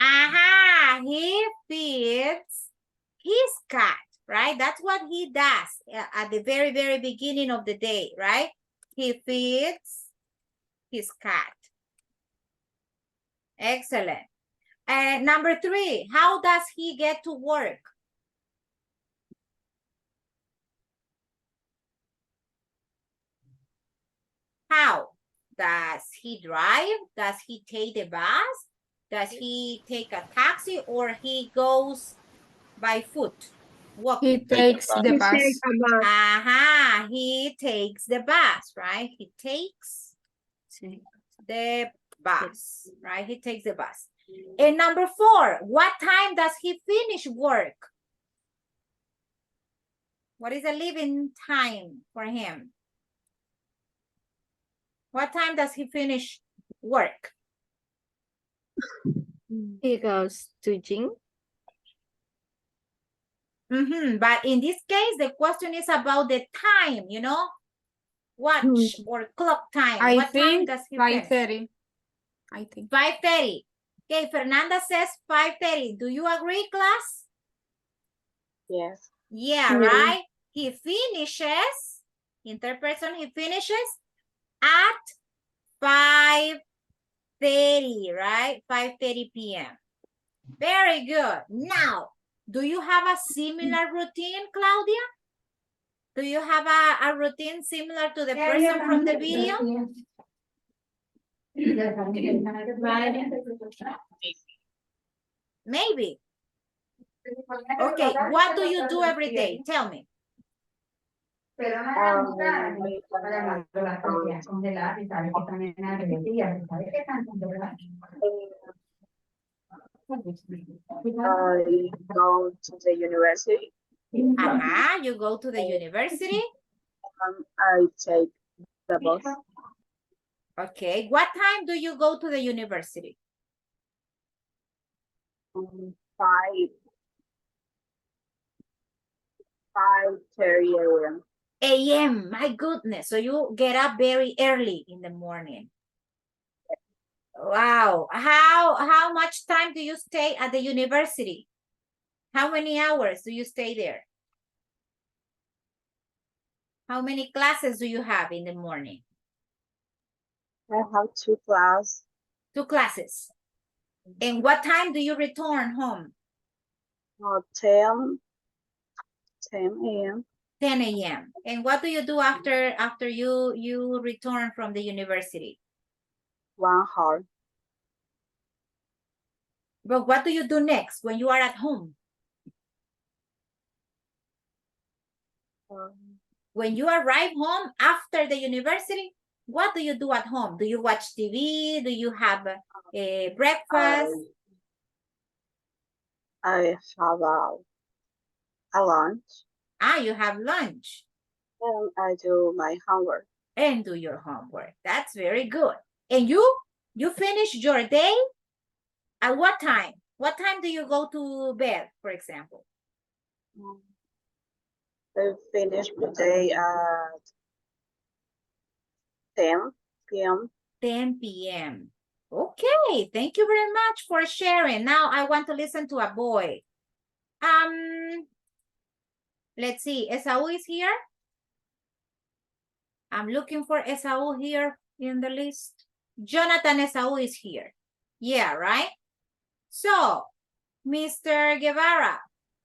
Aha, he feeds his cat, right? That's what he does at the very, very beginning of the day, right? He feeds his cat. Excellent. And number 3, how does he get to work? How? Does he drive? Does he take the bus? Does he take a taxi, or he goes by foot? Walking. He takes the bus. Aha, he takes the bus, right? He takes the bus, right? He takes the bus. And number 4, what time does he finish work? What is the leaving time for him? What time does he finish work? He goes to gym. But in this case, the question is about the time, you know? Watch or clock time. What time does he finish? 5:30. I think. 5:30. Okay, Fernanda says 5:30. Do you agree, class? Yes. Yeah, right? He finishes, in third person, he finishes at 5:30, right? 5:30 p.m. Very good. Now, do you have a similar routine, Claudia? Do you have a routine similar to the person from the video? Maybe. Okay, what do you do every day? Tell me. Wake up I go to the university. You go to the university. I take the bus. Okay, what time do you go to the university? 5:30 a.m. a.m. My goodness. So you get up very early in the morning. Wow. How much time do you stay at the university? How many hours do you stay there? How many classes do you have in the morning? I have 2 classes. 2 classes. And what time do you return home? 10 a.m. 10 a.m. And what do you do after you return from the university? 1 hour. But what do you do next when you are at home? When you arrive home after the university, what do you do at home? Do you watch TV? Do you have a breakfast? I have a lunch. You have lunch. And I do my homework. And do your homework. That's very good. And you finish your day at what time? What time do you go to bed, for example? I finish the day at 10 p.m. 10 p.m. Okay, thank you very much for sharing. Now I want to listen to a boy. Let's see, Esau is here. I'm looking for Esau here in the list. Jonathan Esau is here. Yeah, right? So, Mr. Guevara,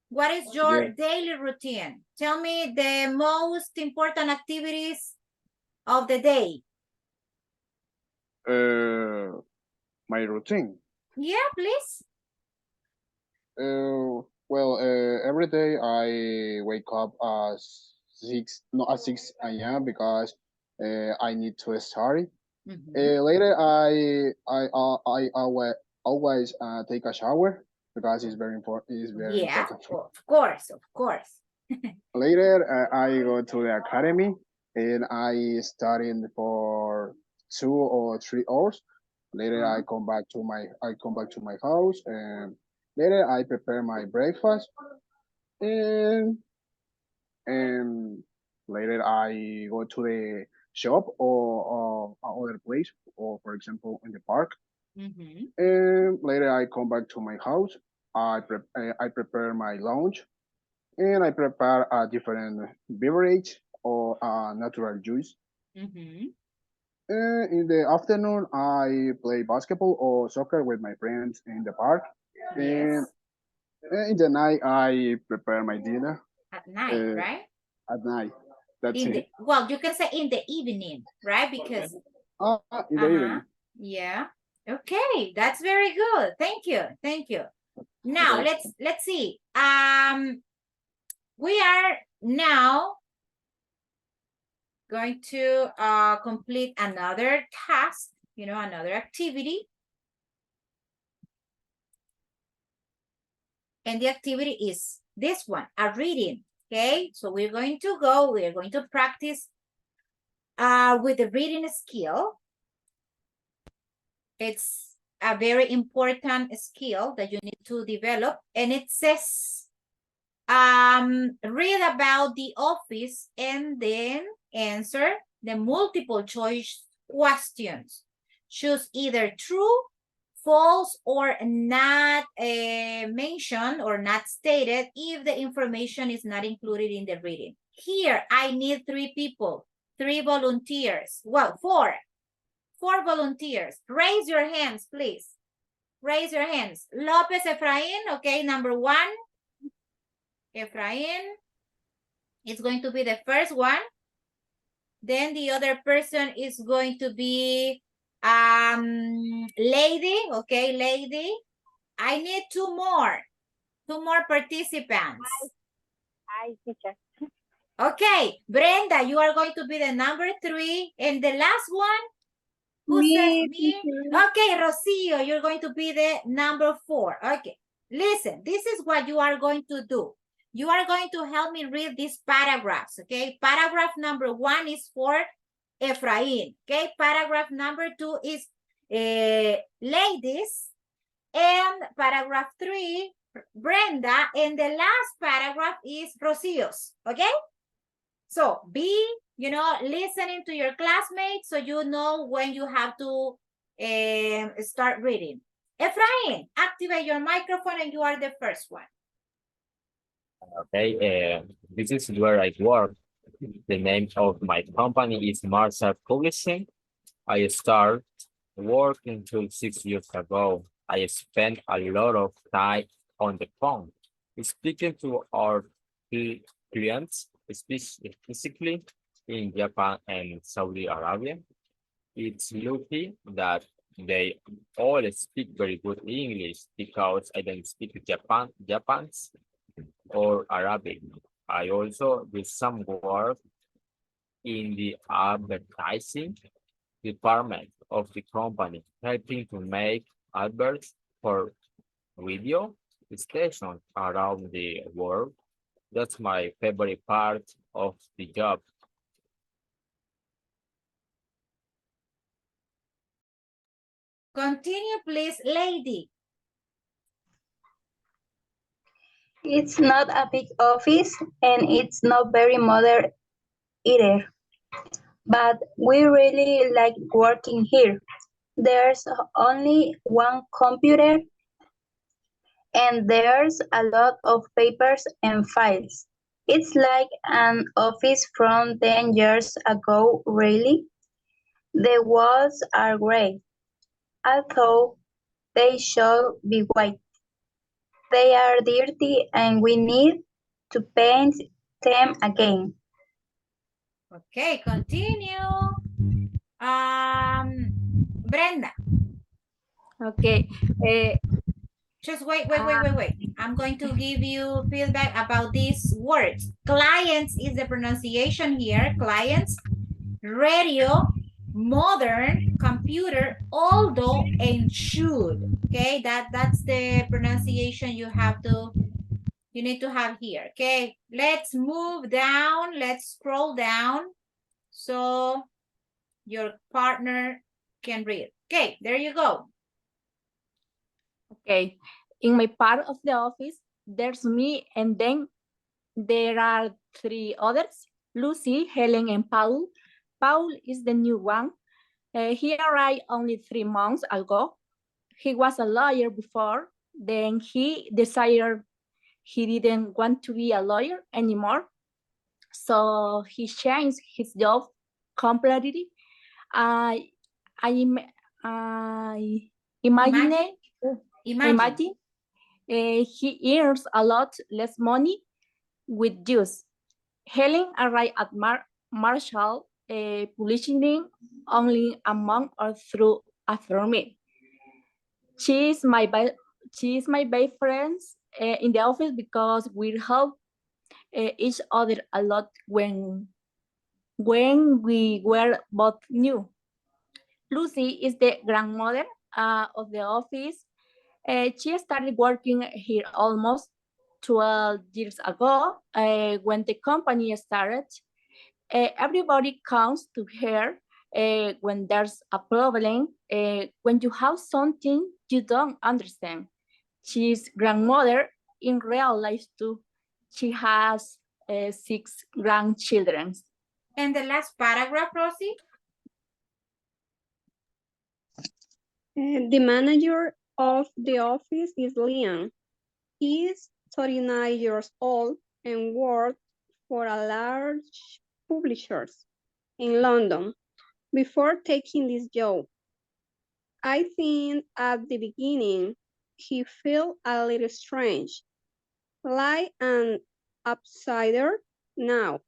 what is your daily routine? Tell me the most important activities of the day. My routine. Yeah, please. Well, every day I wake up at 6 a.m. because I need to study. Later, I always take a shower because it's very important. It's very important. Of course. Later, I go to the academy and I study for 2 or 3 hours. Later, I come back to my house and later I prepare my breakfast and later I go to the shop or other place or for example in the park. And later I come back to my house. I prepare my lunch and I prepare a different beverage or a natural juice. In the afternoon, I play basketball or soccer with my friends in the park. And in the night, I prepare my dinner. At night, right? At night. That's it. Well, you can say in the evening, right? Because in the evening. Yeah. Okay, that's very good. Thank you. Now Okay. let's see. We are now going to complete another task, another activity. And the activity is this one, a reading. Okay, so we're going to practice with the reading skill. It's a very important skill that you need to develop. And it says, read about the office and then answer the multiple choice questions. Choose either true, false, or not mentioned or not stated if the information is not included in the reading. Here, I need 3 people, 3 volunteers. Well, 4 volunteers. Raise your hands, please. Raise your hands. Lopez Efrain, okay, number 1. Efrain is going to be the first one. Then the other person is going to be Lady, okay, Lady. I need 2 more participants. Hi, teacher. Okay, Brenda, you are going to be the number 3. And the last one, who says me? Okay, Rocio, you're going to be the number 4. Okay, listen, this is what you are going to do. You are going to help me read these paragraphs, okay? Paragraph number 1 is for Efrain, okay? Paragraph number 2 is ladies. And paragraph 3, Brenda. And the last paragraph is Rocio's, okay? So be, listening to your classmates so you know when you have to start reading. Efrain, activate your microphone and you are the first one. Okay, this is where I work. The name of my company is Marshall Publishing. I started working 6 years ago. I spent a lot of time on the phone, speaking to our clients, specifically in Japan and Saudi Arabia. It's lucky that they all speak very good English because I don't speak Japanese or Arabic. I also do some work in the advertising department of the company, helping to make adverts for radio stations around the world. That's my favorite part of the job. Continue, please, lady. It's not a big office and it's not very modern either. But we really like working here. There's only one computer and there's a lot of papers and files. It's like an office from 10 years ago, really. The walls are gray, although they should be white. They are dirty and we need to paint them again. Okay, continue. Brenda. Okay. Just wait. I'm going to give you feedback about these words. Clients is the pronunciation here. Clients, radio, modern, computer, although, and should. Okay, that's the pronunciation you need to have here. Okay, let's move down. Let's scroll down so your partner can read. Okay, there you go. Okay, in my part of the office, there's me and then there are 3 others, Lucy, Helen, and Paul. Paul is the new one. He arrived only 3 months ago. He was a lawyer before, then he decided he didn't want to be a lawyer anymore. So he changed his job completely. I imagine he earns a lot less money with juice. Helen arrived at Marshall Publishing only a month or through after me. She's my best friend in the office because we help each other a lot when we were both new. Lucy is the grandmother of the office. She started working here almost 12 years ago when the company started. Everybody comes to her when there's a problem, when you have something you don't understand. She's grandmother in real life too. She has 6 grandchildren. And the last paragraph, Rosie? The manager of the office is Liam. He is 39 years old and worked for a large publisher in London before taking this job. I think at the beginning he felt a little strange, like an outsider. Now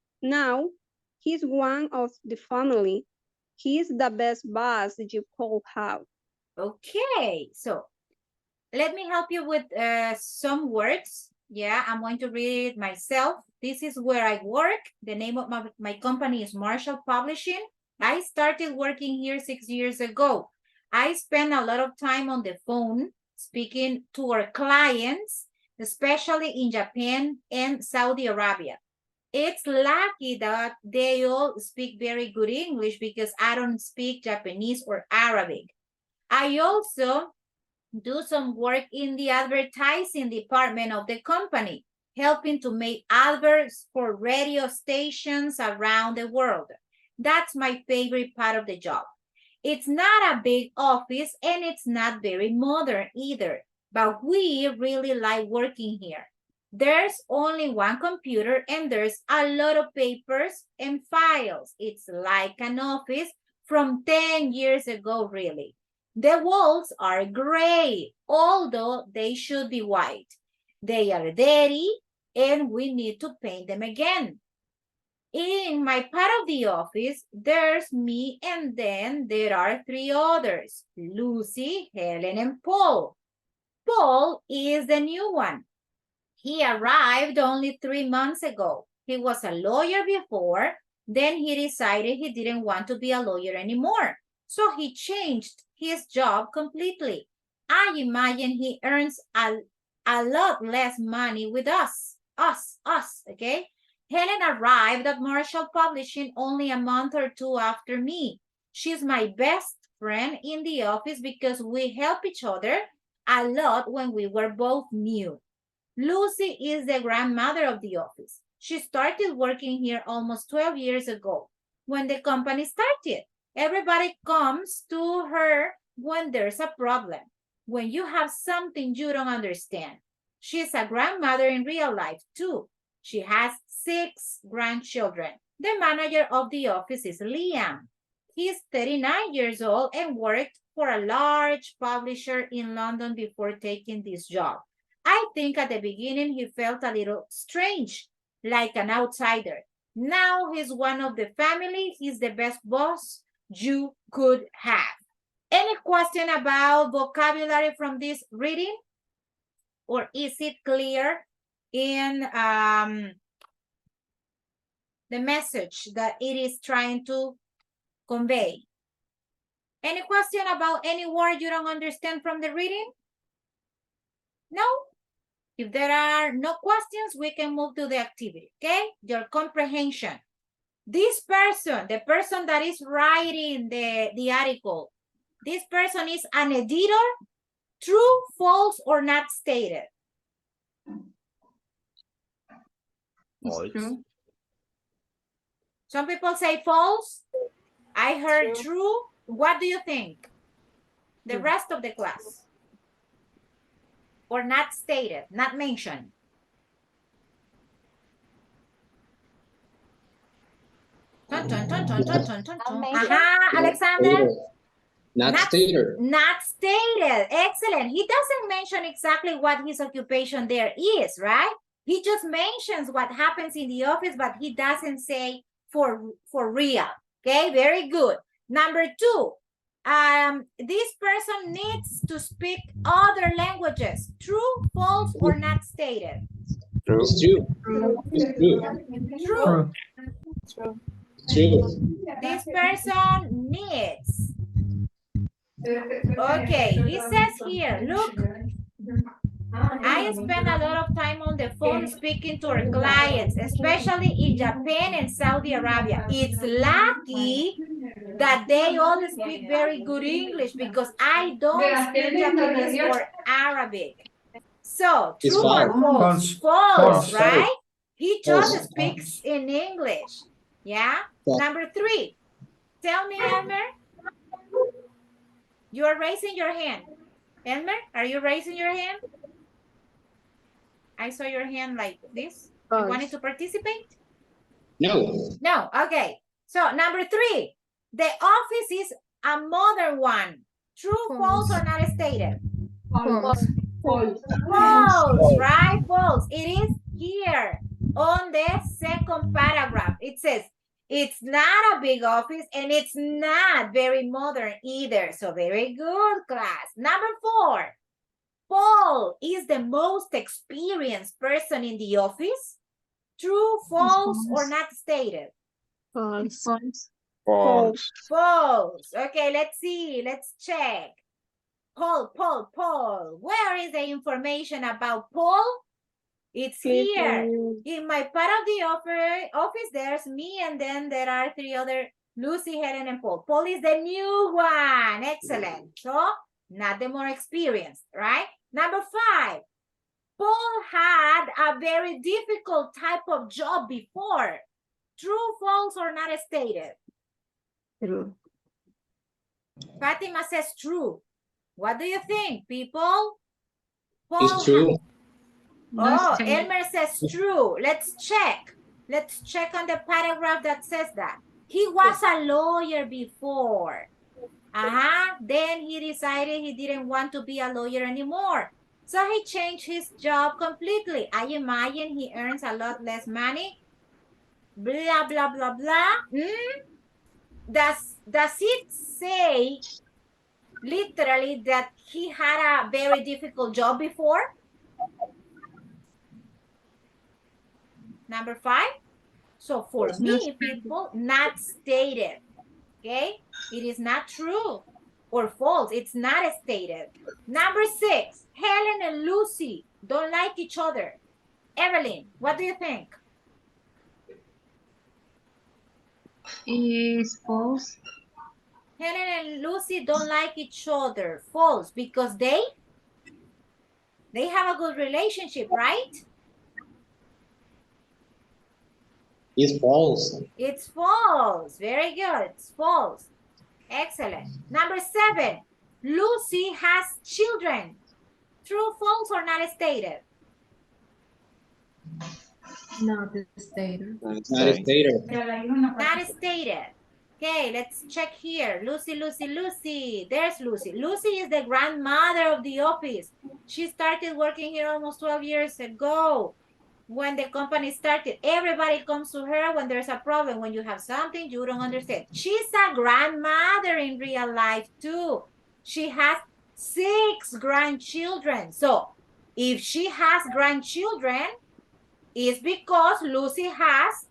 he's one of the family. He's the best boss you could have. Okay, so let me help you with some words. Yeah, I'm going to read it myself. This is where I work. The name of my company is Marshall Publishing. I started working here 6 years ago. I spend a lot of time on the phone speaking to our clients, especially in Japan and Saudi Arabia. It's lucky that they all speak very good English because I don't speak Japanese or Arabic. I also do some work in the advertising department of the company, helping to make adverts for radio stations around the world. That's my favorite part of the job. It's not a big office and it's not very modern either, but we really like working here. There's only one computer and there's a lot of papers and files. It's like an office from 10 years ago, really. The walls are gray, although they should be white. They are dirty and we need to paint them again. In my part of the office, there's me and then there are 3 others, Lucy, Helen, and Paul. Paul is the new one. He arrived only 3 months ago. He was a lawyer before, then he decided he didn't want to be a lawyer anymore. So he changed his job completely. I imagine he earns a lot less money with us, okay? Helen arrived at Marshall Publishing only a month or 2 after me. She's my best friend in the office because we help each other a lot when we were both new. Lucy is the grandmother of the office. She started working here almost 12 years ago when the company started. Everybody comes to her when there's a problem, when you have something you don't understand. She's a grandmother in real life too. She has 6 grandchildren. The manager of the office is Liam. He's 39 years old and worked for a large publisher in London before taking this job. I think at the beginning he felt a little strange, like an outsider. Now he's one of the family. He's the best boss you could have. Any question about vocabulary from this reading? Or is it clear in the message that it is trying to convey? Any question about any word you don't understand from the reading? No? If there are no questions, we can move to the activity, okay? Your comprehension. This person, the person that is writing the article, this person is an editor, true, false, or not stated? False. True. Some people say false. I heard true. What do you think? The rest of the class. Or not stated, not mentioned. Ton, ton, ton, ton, ton, ton, ton, ton. Alexander? Not stated. Not stated. Excellent. He doesn't mention exactly what his occupation there is, right? He just mentions what happens in the office, but he doesn't say for real. Okay, very good. Number 2, this person needs to speak other languages. True, false, or not stated? True. It's true. It's true. True. True. This person needs. Okay, he says here, look, I spend a lot of time on the phone speaking to our clients, especially in Japan and Saudi Arabia. It's lucky that they all speak very good English because I don't speak Japanese or Arabic. So, It's true or false? False, right? False. He just False. speaks in English. Yeah? False. Number 3. Tell me, Elmer. You are raising your hand. Elmer, are you raising your hand? I saw your hand like this. You wanted to participate? No. No, okay. So number 3, the office is a modern one. True, false, or not stated? False. False. False, right? False. It is here on the second paragraph. It says, it's not a big office and it's not very modern either. So very good, class. Number 4. Paul is the most experienced person in the office? True, false, or not stated? False. False. False. Okay, let's see. Let's check. Paul. Where is the information about Paul? It's here. In my part of the office, there's me, and then there are 3 other, Lucy, Helen, and Paul. Paul is the new one. Excellent. So, not the more experienced, right? Number 5. Paul had a very difficult type of job before. True, false, or not stated? True. Fatima says true. What do you think, people? Paul It's true. Oh, Elmer says true. Let's check. Let's check on the paragraph that says that. He was a lawyer before. Then he decided he didn't want to be a lawyer anymore. So he changed his job completely. I imagine he earns a lot less money. Blah, blah, blah, blah. Does it say literally that he had a very difficult job before? Number 5. So for me, people, not stated. Okay? It is not true or false. It's not stated. Number 6. Helen and Lucy don't like each other. Evelyn, what do you think? Is false. Helen and Lucy don't like each other. False. Because they have a good relationship, right? It's false. It's false. Very good. It's false. Excellent. Number 7. Lucy has children. True, false, or not stated? Not stated. Not stated. Not stated. Okay, let's check here. Lucy. There's Lucy. Lucy is the grandmother of the office. She started working here almost 12 years ago. When the company started, everybody comes to her when there's a problem, when you have something you don't understand. She's a grandmother in real life too. She has 6 grandchildren. So if she has grandchildren, it's because Lucy has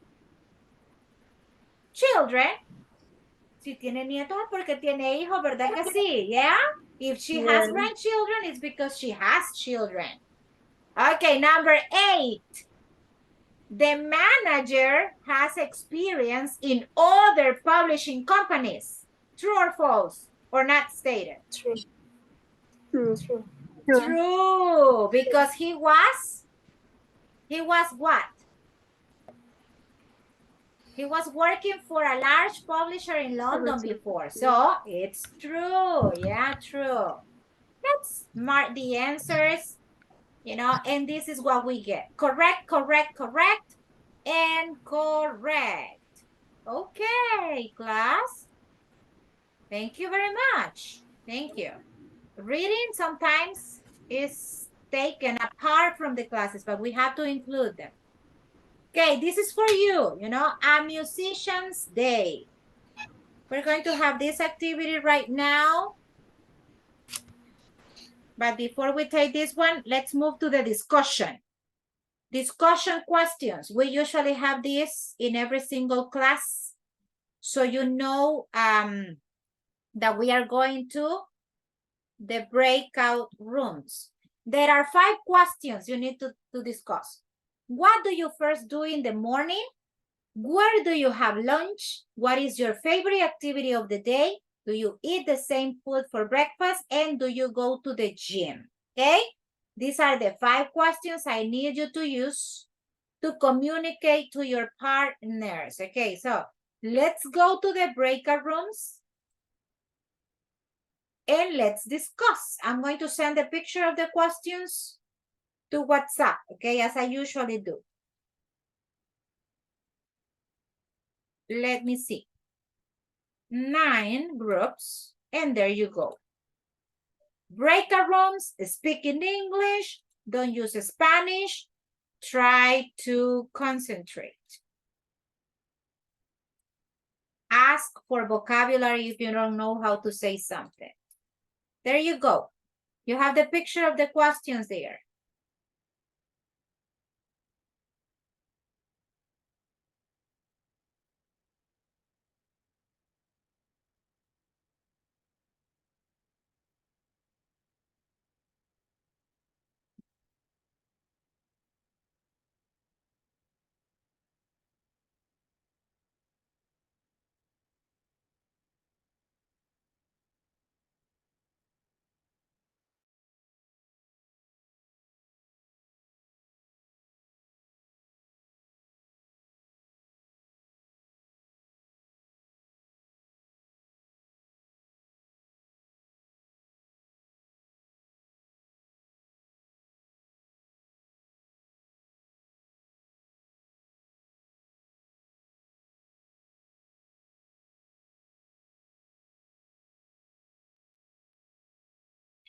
children. Si tiene nietos es porque tiene hijos, ¿verdad que sí? Yeah? If she has grandchildren, it's because she has children. Okay, number 8. The manager has experience in other publishing companies. True or false? Or not stated? True. Because he was what? He was working for a large publisher in London before. So it's true. Yeah, true. Let's mark the answers, and this is what we get. Correct, and correct. Okay, class. Thank you very much. Thank you. Reading sometimes is taken apart from the classes, but we have to include them. Okay, this is for you, a musician's day. We're going to have this activity right now. But before we take this one, let's move to the discussion. Discussion questions. We usually have this in every single class. So you know that we are going to the breakout rooms. There are 5 questions you need to discuss. What do you first do in the morning? Where do you have lunch? What is your favorite activity of the day? Do you eat the same food for breakfast? And do you go to the gym? Okay? These are the 5 questions I need you to use to communicate to your partners. Okay, so let's go to the breakout rooms and let's discuss. I'm going to send a picture of the questions to WhatsApp, okay, as I usually do. Let me see. 9 groups, and there you go. Breakout rooms, speak in English, don't use Spanish, try to concentrate. Ask for vocabulary if you don't know how to say something. There you go. You have the picture of the questions there.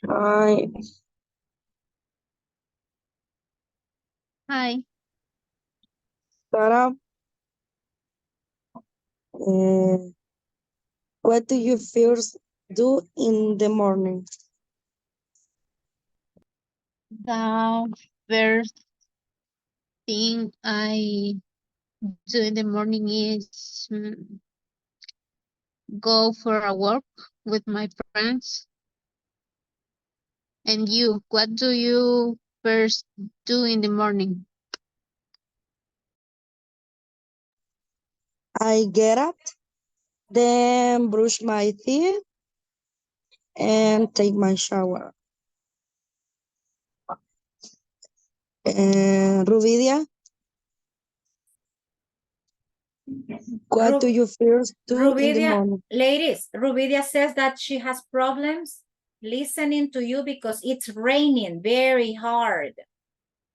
Hi. Hi. Sarah, uh, what do you first do in the morning? The first thing I do in the morning is go for a walk with my friends. And you, what do you first do in the morning? I get up, then brush my teeth, and take my shower. Rubidia, what do you first do in the Rubidia, morning? ladies, Rubidia says that she has problems listening to you because it's raining very hard.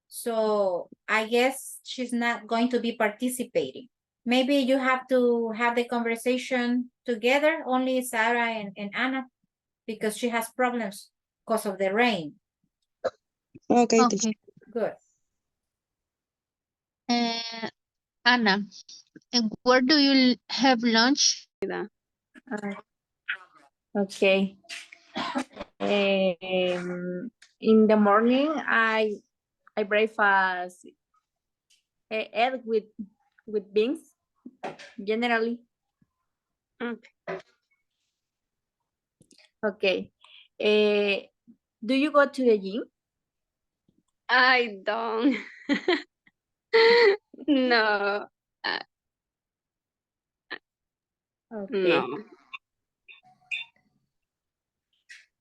So I guess she's not going to be participating. Maybe you have to have the conversation together, only Sarah and Anna, because she has problems because of the rain. Okay, Okay. Good. Anna, and where do you have lunch? Okay. In the morning, I breakfast egg with beans generally. Okay. Do you go to the gym? I don't. No. Okay. No.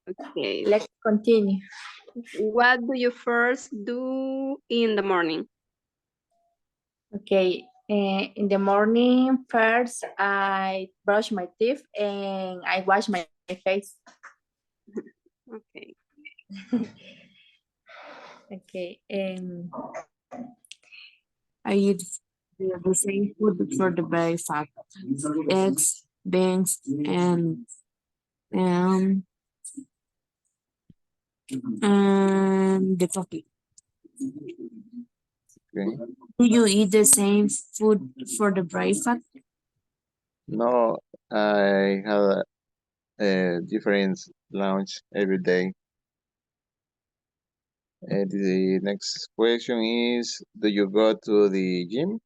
Okay. Let's continue. What do you first do in the morning? Okay. In the morning, first I brush my teeth and I wash my face. Okay. Okay. I eat the same food for the breakfast: eggs, beans, um, and the coffee. Okay. Do you eat the same food for the breakfast? No, I have a different lunch every day. The next question is, do you go to the gym?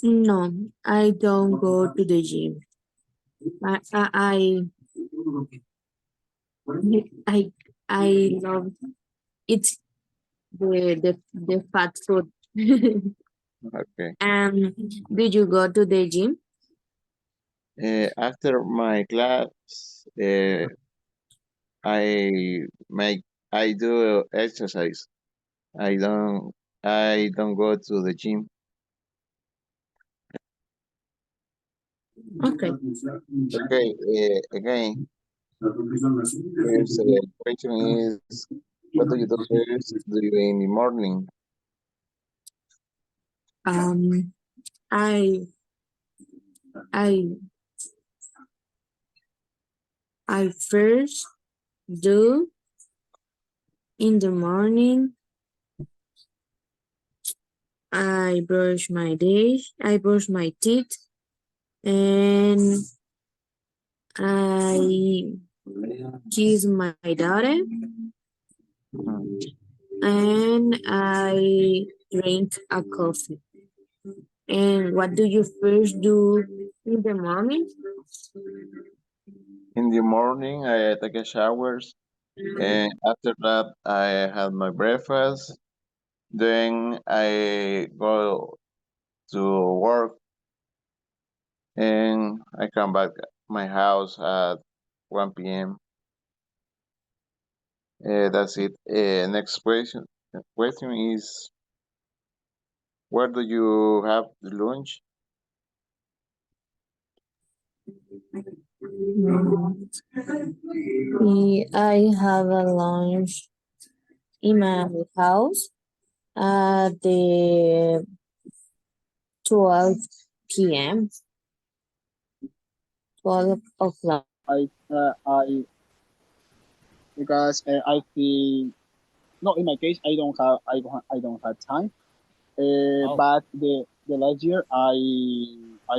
No, I don't go to the gym. I I I love it the fat food. Okay. Do you go to the gym? After my class, I make I do exercise. I don't I don't go to the gym. Okay. Okay. Again, here's the question is, what do you do first? Do you in the morning? I I I first do in the morning. I brush my teeth, and I kiss my daughter, and I drink a coffee. And what do you first do in the morning? In the morning, I take a shower, and after that, I have my breakfast. Then I go to work, and I come back my house at 1 p.m. That's it. Next question. The question is, where do you have the lunch? I have a lunch in my house at the 12 p.m. 12 o'clock. I because I feel no. In my case, I don't have time. But the last year I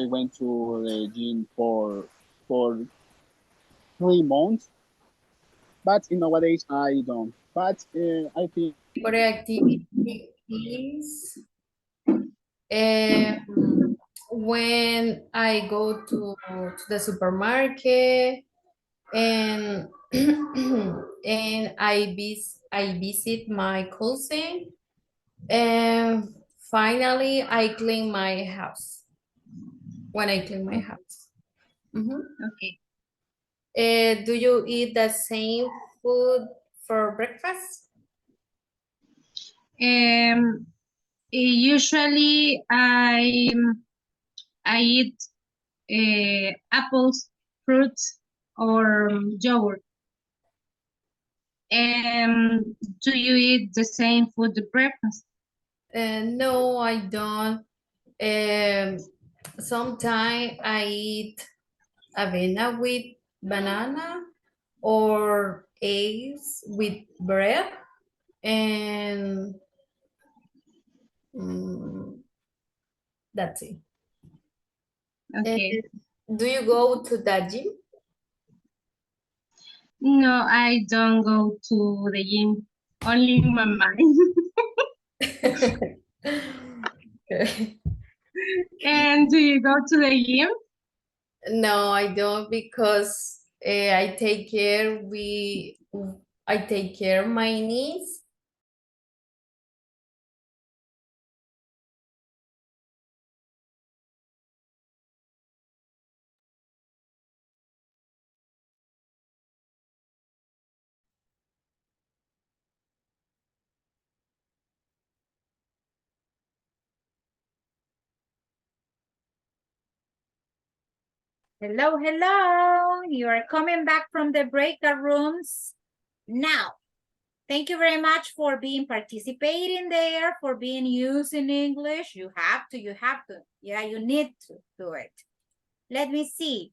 went to the gym for 3 months. But in nowadays I don't. But I think For activity is when I go to the supermarket and and I visit my cousin, and finally I clean my house. When I clean my house. Okay. Do you eat the same food for breakfast? Usually I eat apples, fruits, or yogurt. Do you eat the same food at breakfast? No, I don't. Sometimes I eat avena with banana or eggs with bread, and that's it. Okay. Do you go to the gym? No, I don't go to the gym. Only in my mind. Okay. And do you go to the gym? No, I don't, because I take care of my niece. Hello, hello. You are coming back from the breakout rooms now. Thank you very much for being participating there, for being used in English. You have to. Yeah, you need to do it. Let me see.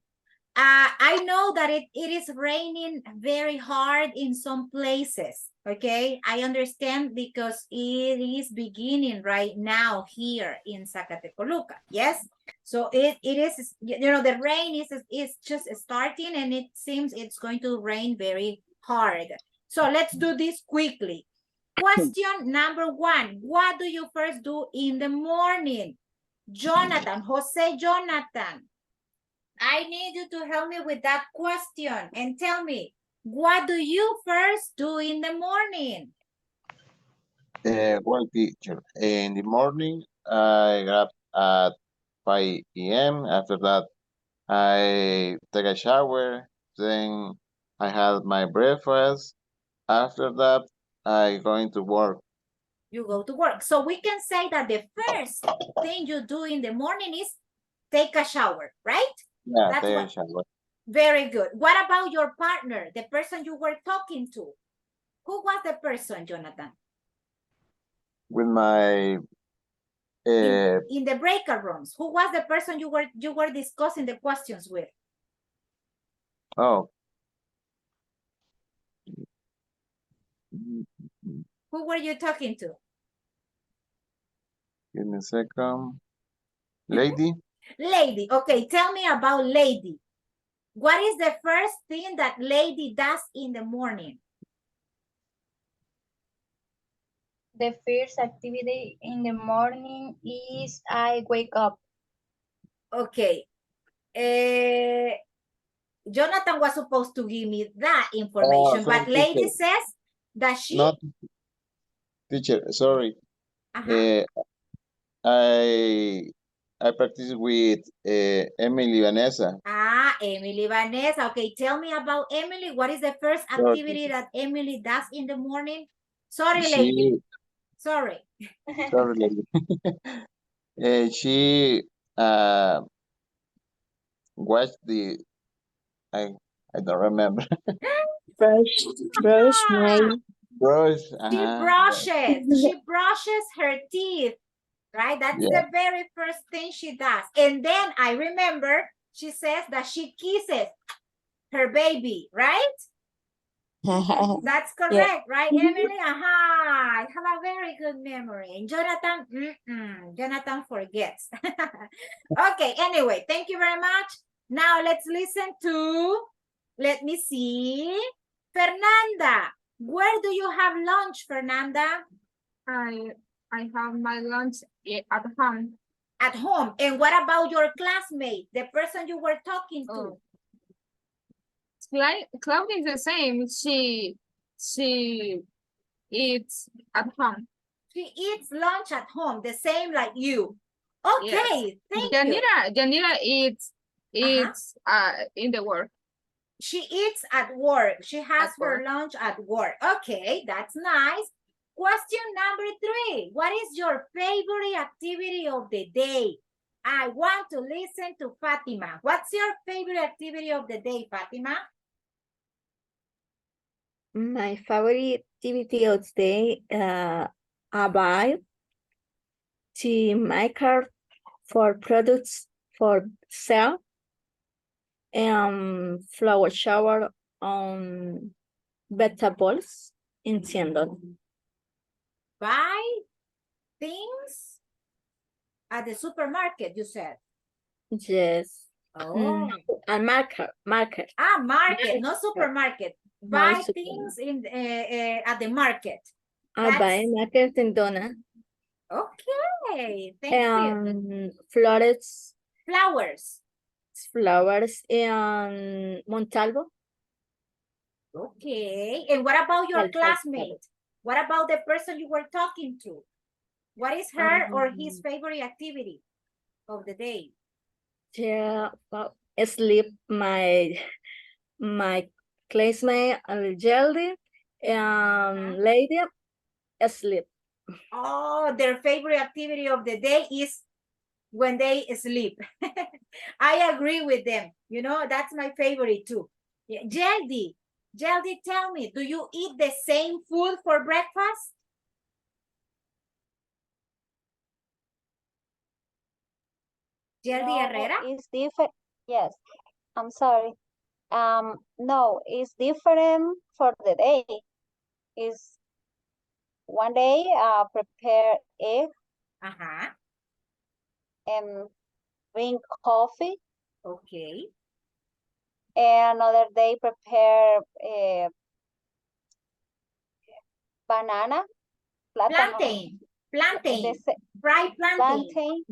I know that it is raining very hard in some places, okay? I understand because it is beginning right now here in Zacatecoluca, yes? So it is, the rain is just starting, and it seems it's going to rain very hard. So let's do this quickly. Question number 1, what do you first do in the morning? Jonathan, Jose Jonathan. I need you to help me with that question and tell me, what do you first do in the morning? Well, teacher, in the morning, I get up at 5 p.m. After that, I take a shower. Then I have my breakfast. After that, I going to work. You go to work. So we can say that the first thing you do in the morning is take a shower, right? Yeah, That's take what. a shower. Very good. What about your partner, the person you were talking to? Who was the person, Jonathan? With my In the breakout rooms, who was the person you were discussing the questions with? oh. Who were you talking to? Give me a second. Lady? Lady. Okay, tell me about Lady. What is the first thing that lady does in the morning? The first activity in the morning is I wake up. Okay. Jonathan was supposed to give me that information, but Sorry, lady teacher. says that she... Not teacher, sorry. Uh-huh. I practice with Emily Vanessa. Ah, Emily Vanessa. Okay, tell me about Emily. What is the first Sorry. activity that Emily does in the morning? Sorry, She, lady. Sorry. sorry, lady. She watched the, I, I don't remember. Brush my Brush, She brushes. She brushes her teeth, right? That's yeah. the very first thing she does. And then I remember she says that she kisses her baby, right? That's correct, right, Emily? I have a very good memory. And Jonathan, Jonathan forgets. Okay, anyway, thank you very much. Now let's listen to, let me see, Fernanda. Where do you have lunch, Fernanda? I have my lunch at home. At home. And what about your classmate, the person you were talking to? Claudia is the same. She eats at home. She eats lunch at home, the same like you. Okay, thank you. Janira eats in the work. She eats at work. She has her lunch at work. Okay, that's nice. Question number 3. What is your favorite activity of the day? I want to listen to Fatima. What's your favorite activity of the day, Fatima? My favorite activity of the day about to make art for products for sale and flower shower on vegetables in Tiendon. Buy things at the supermarket, you said? Yes. Oh. And market. Ah, market, not supermarket. Buy super- things in at the market. I buy market in Dona. Okay, thank you. Flowers. Flowers. Flowers in Montalvo. Okay, and what about your classmate? What about the person you were talking to? What is her or his favorite activity of the day? Yeah, sleep my classmate Jelly and lady sleep. Oh, their favorite activity of the day is when they sleep. I agree with them. You know, that's my favorite too. Yeah. Jeldy, tell me, do you eat the same food for breakfast? Jeldy Herrera? It's different. Yes, I'm sorry. No, it's different for the day. Is one day prepare egg and drink coffee. Okay. And another day prepare banana. Plantain. Plantain. Fried plantain.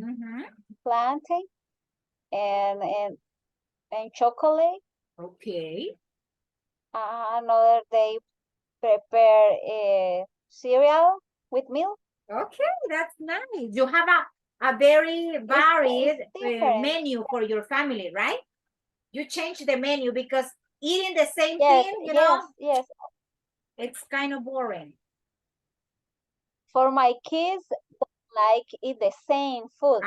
Plantain and chocolate. Okay. Another day prepare cereal with milk. Okay, that's nice. You have a very varied menu for your family, right? You change the menu because eating the same thing, you know, it's kind of boring. For my kids, don't like eat the same food.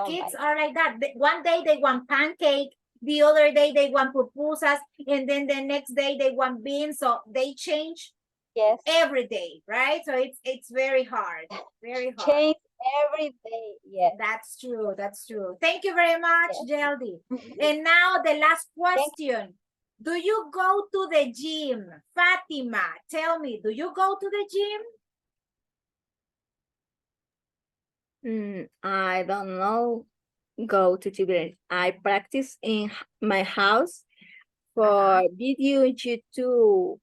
Kids are like that. One day they want pancake, the other day they want pupusas, and then the next day they want beans. So they change every day, right? So it's very hard. Very hard. Change every day. Yes. That's true. That's true. Thank you very much, Jeldy. And now the last question. Do you go to the gym? Fatima, tell me, do you go to the gym? I don't know. Go to gym. I practice in my house for video YouTube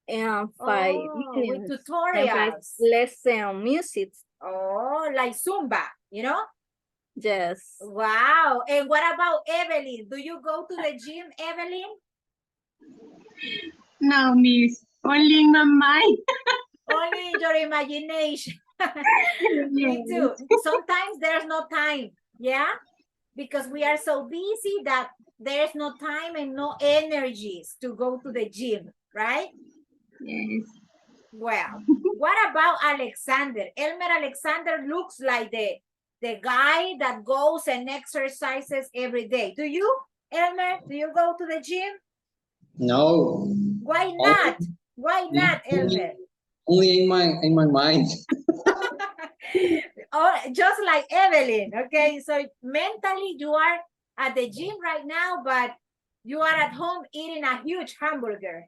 and 5 minutes. With And 5 tutorials. lesson music. Oh, like Zumba, you know? Yes. Wow. And what about Evelyn? Do you go to the gym, Evelyn? No, miss. Only in my mind. Only in your imagination. Me too. Sometimes there's no time. Yeah. Because we are so busy that there's no time and no energies to go to the gym, right? Yes. Well, what about Alexander? Elmer Alexander looks like the guy that goes and exercises every day. Do you, Elmer? Do you go to the gym? No. Why not? Why not, Elmer? Only in my mind. Oh, just like Evelyn, okay? So mentally you are at the gym right now, but you are at home eating a huge hamburger.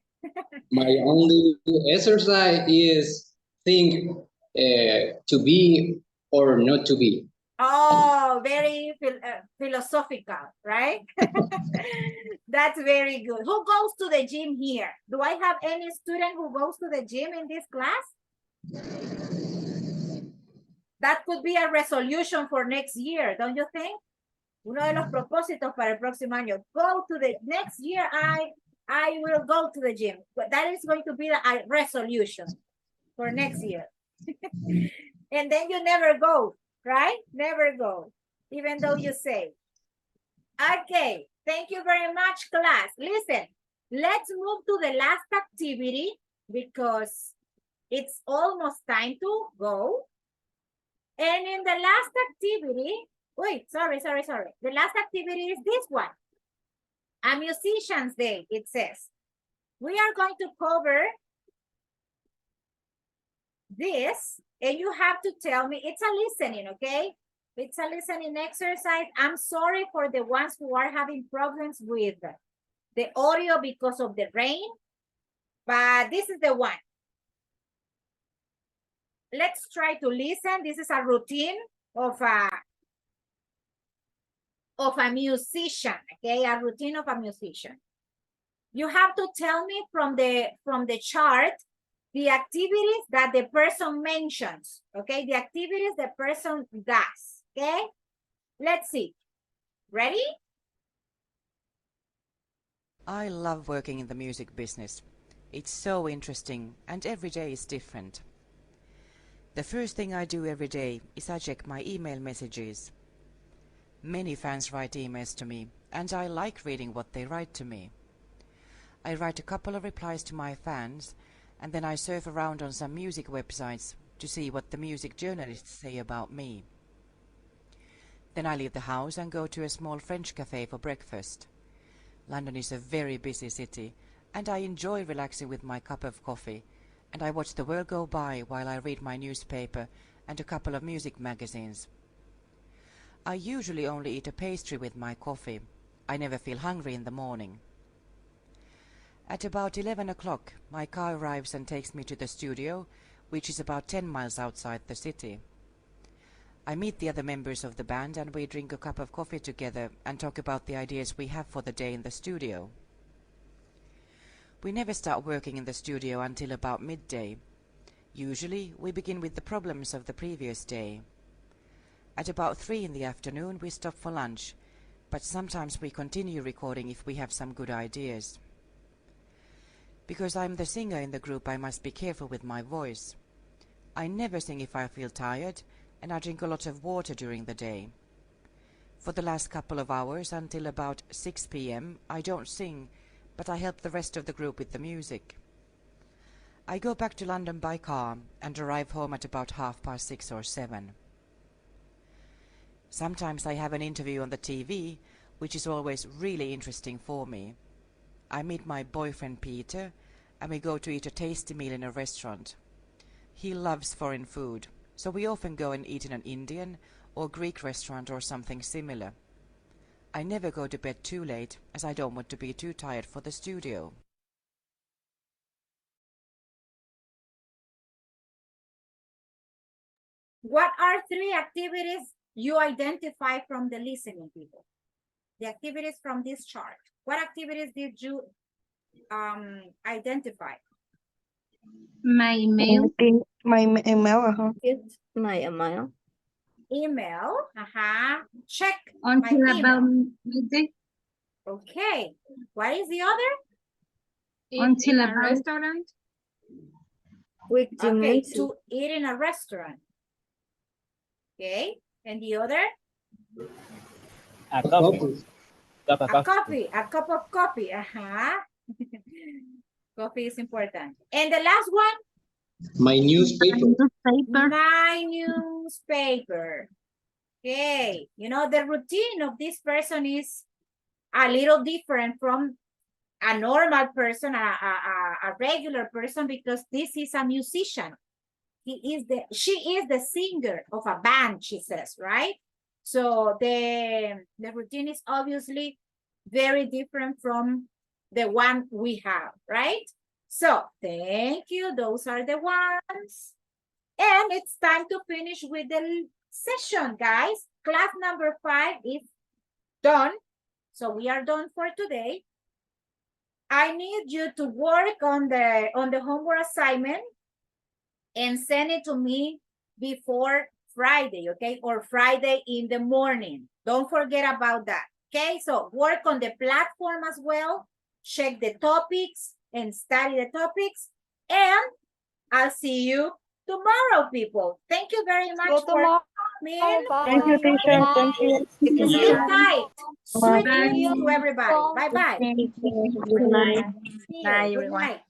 My only exercise is think to be or not to be. Oh, very philosophical, right? That's very good. Who goes to the gym here? Do I have any student who goes to the gym in this class? That could be a resolution for next year, don't you think? Uno de los propósitos para el próximo año. Go to the next year, I will go to the gym. But that is going to be a resolution for next year. And then you never go, right? Never go, even though you say. Okay, thank you very much, class. Listen, let's move to the last activity because it's almost time to go. And in the last activity, wait, sorry. The last activity is this one. A musician's day, it says. We are going to cover this, and you have to tell me, it's a listening, okay? It's a listening exercise. I'm sorry for the ones who are having problems with the audio because of the rain, but this is the one. Let's try to listen. This is a routine of a musician, okay? A routine of a musician. You have to tell me from the chart the activities that the person mentions, okay? The activities the person does, okay? Let's see. Ready? I love working in the music business. It's so interesting and every day is different. The first thing I do every day is I check my email messages. Many fans write emails to me and I like reading what they write to me. I write a couple of replies to my fans and then I surf around on some music websites to see what the music journalists say about me. Then I leave the house and go to a small French cafe for breakfast. London is a very busy city and I enjoy relaxing with my cup of coffee and I watch the world go by while I read my newspaper and a couple of music magazines. I usually only eat a pastry with my coffee. I never feel hungry in the morning. At about 11 o'clock, my car arrives and takes me to the studio, which is about 10 miles outside the city. I meet the other members of the band and we drink a cup of coffee together and talk about the ideas we have for the day in the studio. We never start working in the studio until about midday. Usually, we begin with the problems of the previous day. At about 3 in the afternoon, we stop for lunch, but sometimes we continue recording if we have some good ideas. Because I'm the singer in the group, I must be careful with my voice. I never sing if I feel tired, and I drink a lot of water during the day. For the last couple of hours, until about 6 p.m., I don't sing, but I help the rest of the group with the music. I go back to London by car and arrive home at about 6:30 or 7. Sometimes I have an interview on the TV, which is always really interesting for me. I meet my boyfriend Peter, and we go to eat a tasty meal in a restaurant. He loves foreign food, so we often go and eat in an Indian or Greek restaurant or something similar. I never go to bed too late, as I don't want to be too tired for the studio. What are 3 activities you identify from the listening people? The activities from this chart. What activities did you identify? My email. My email, It's my email. Email, check Until my about email. midday. Okay, what is the other? Until about restaurant. With Okay, to eat in a restaurant. Okay, and the other? A coffee. A cup of coffee. Coffee is important. And the last one? My newspaper. My newspaper. Okay, you know, the routine of this person is a little different from a normal person, a regular person, because this is a musician. She is the singer of a band, she says, right? So the routine is obviously very different from the one we have, right? So thank you. Those are the ones. And it's time to finish with the session, guys. Class number 5 is done. So we are done for today. I need you to work on the homework assignment and send it to me before Friday, okay? Or Friday in the morning. Don't forget about that, okay? So work on the platform as well. Check the topics and study the topics. And I'll see you tomorrow, people. Thank you very much for coming. Thank you, teacher. Thank you. Sit tight. Sweet Bye. dreams to everybody. Bye-bye. Good night. Bye, everyone. Good night.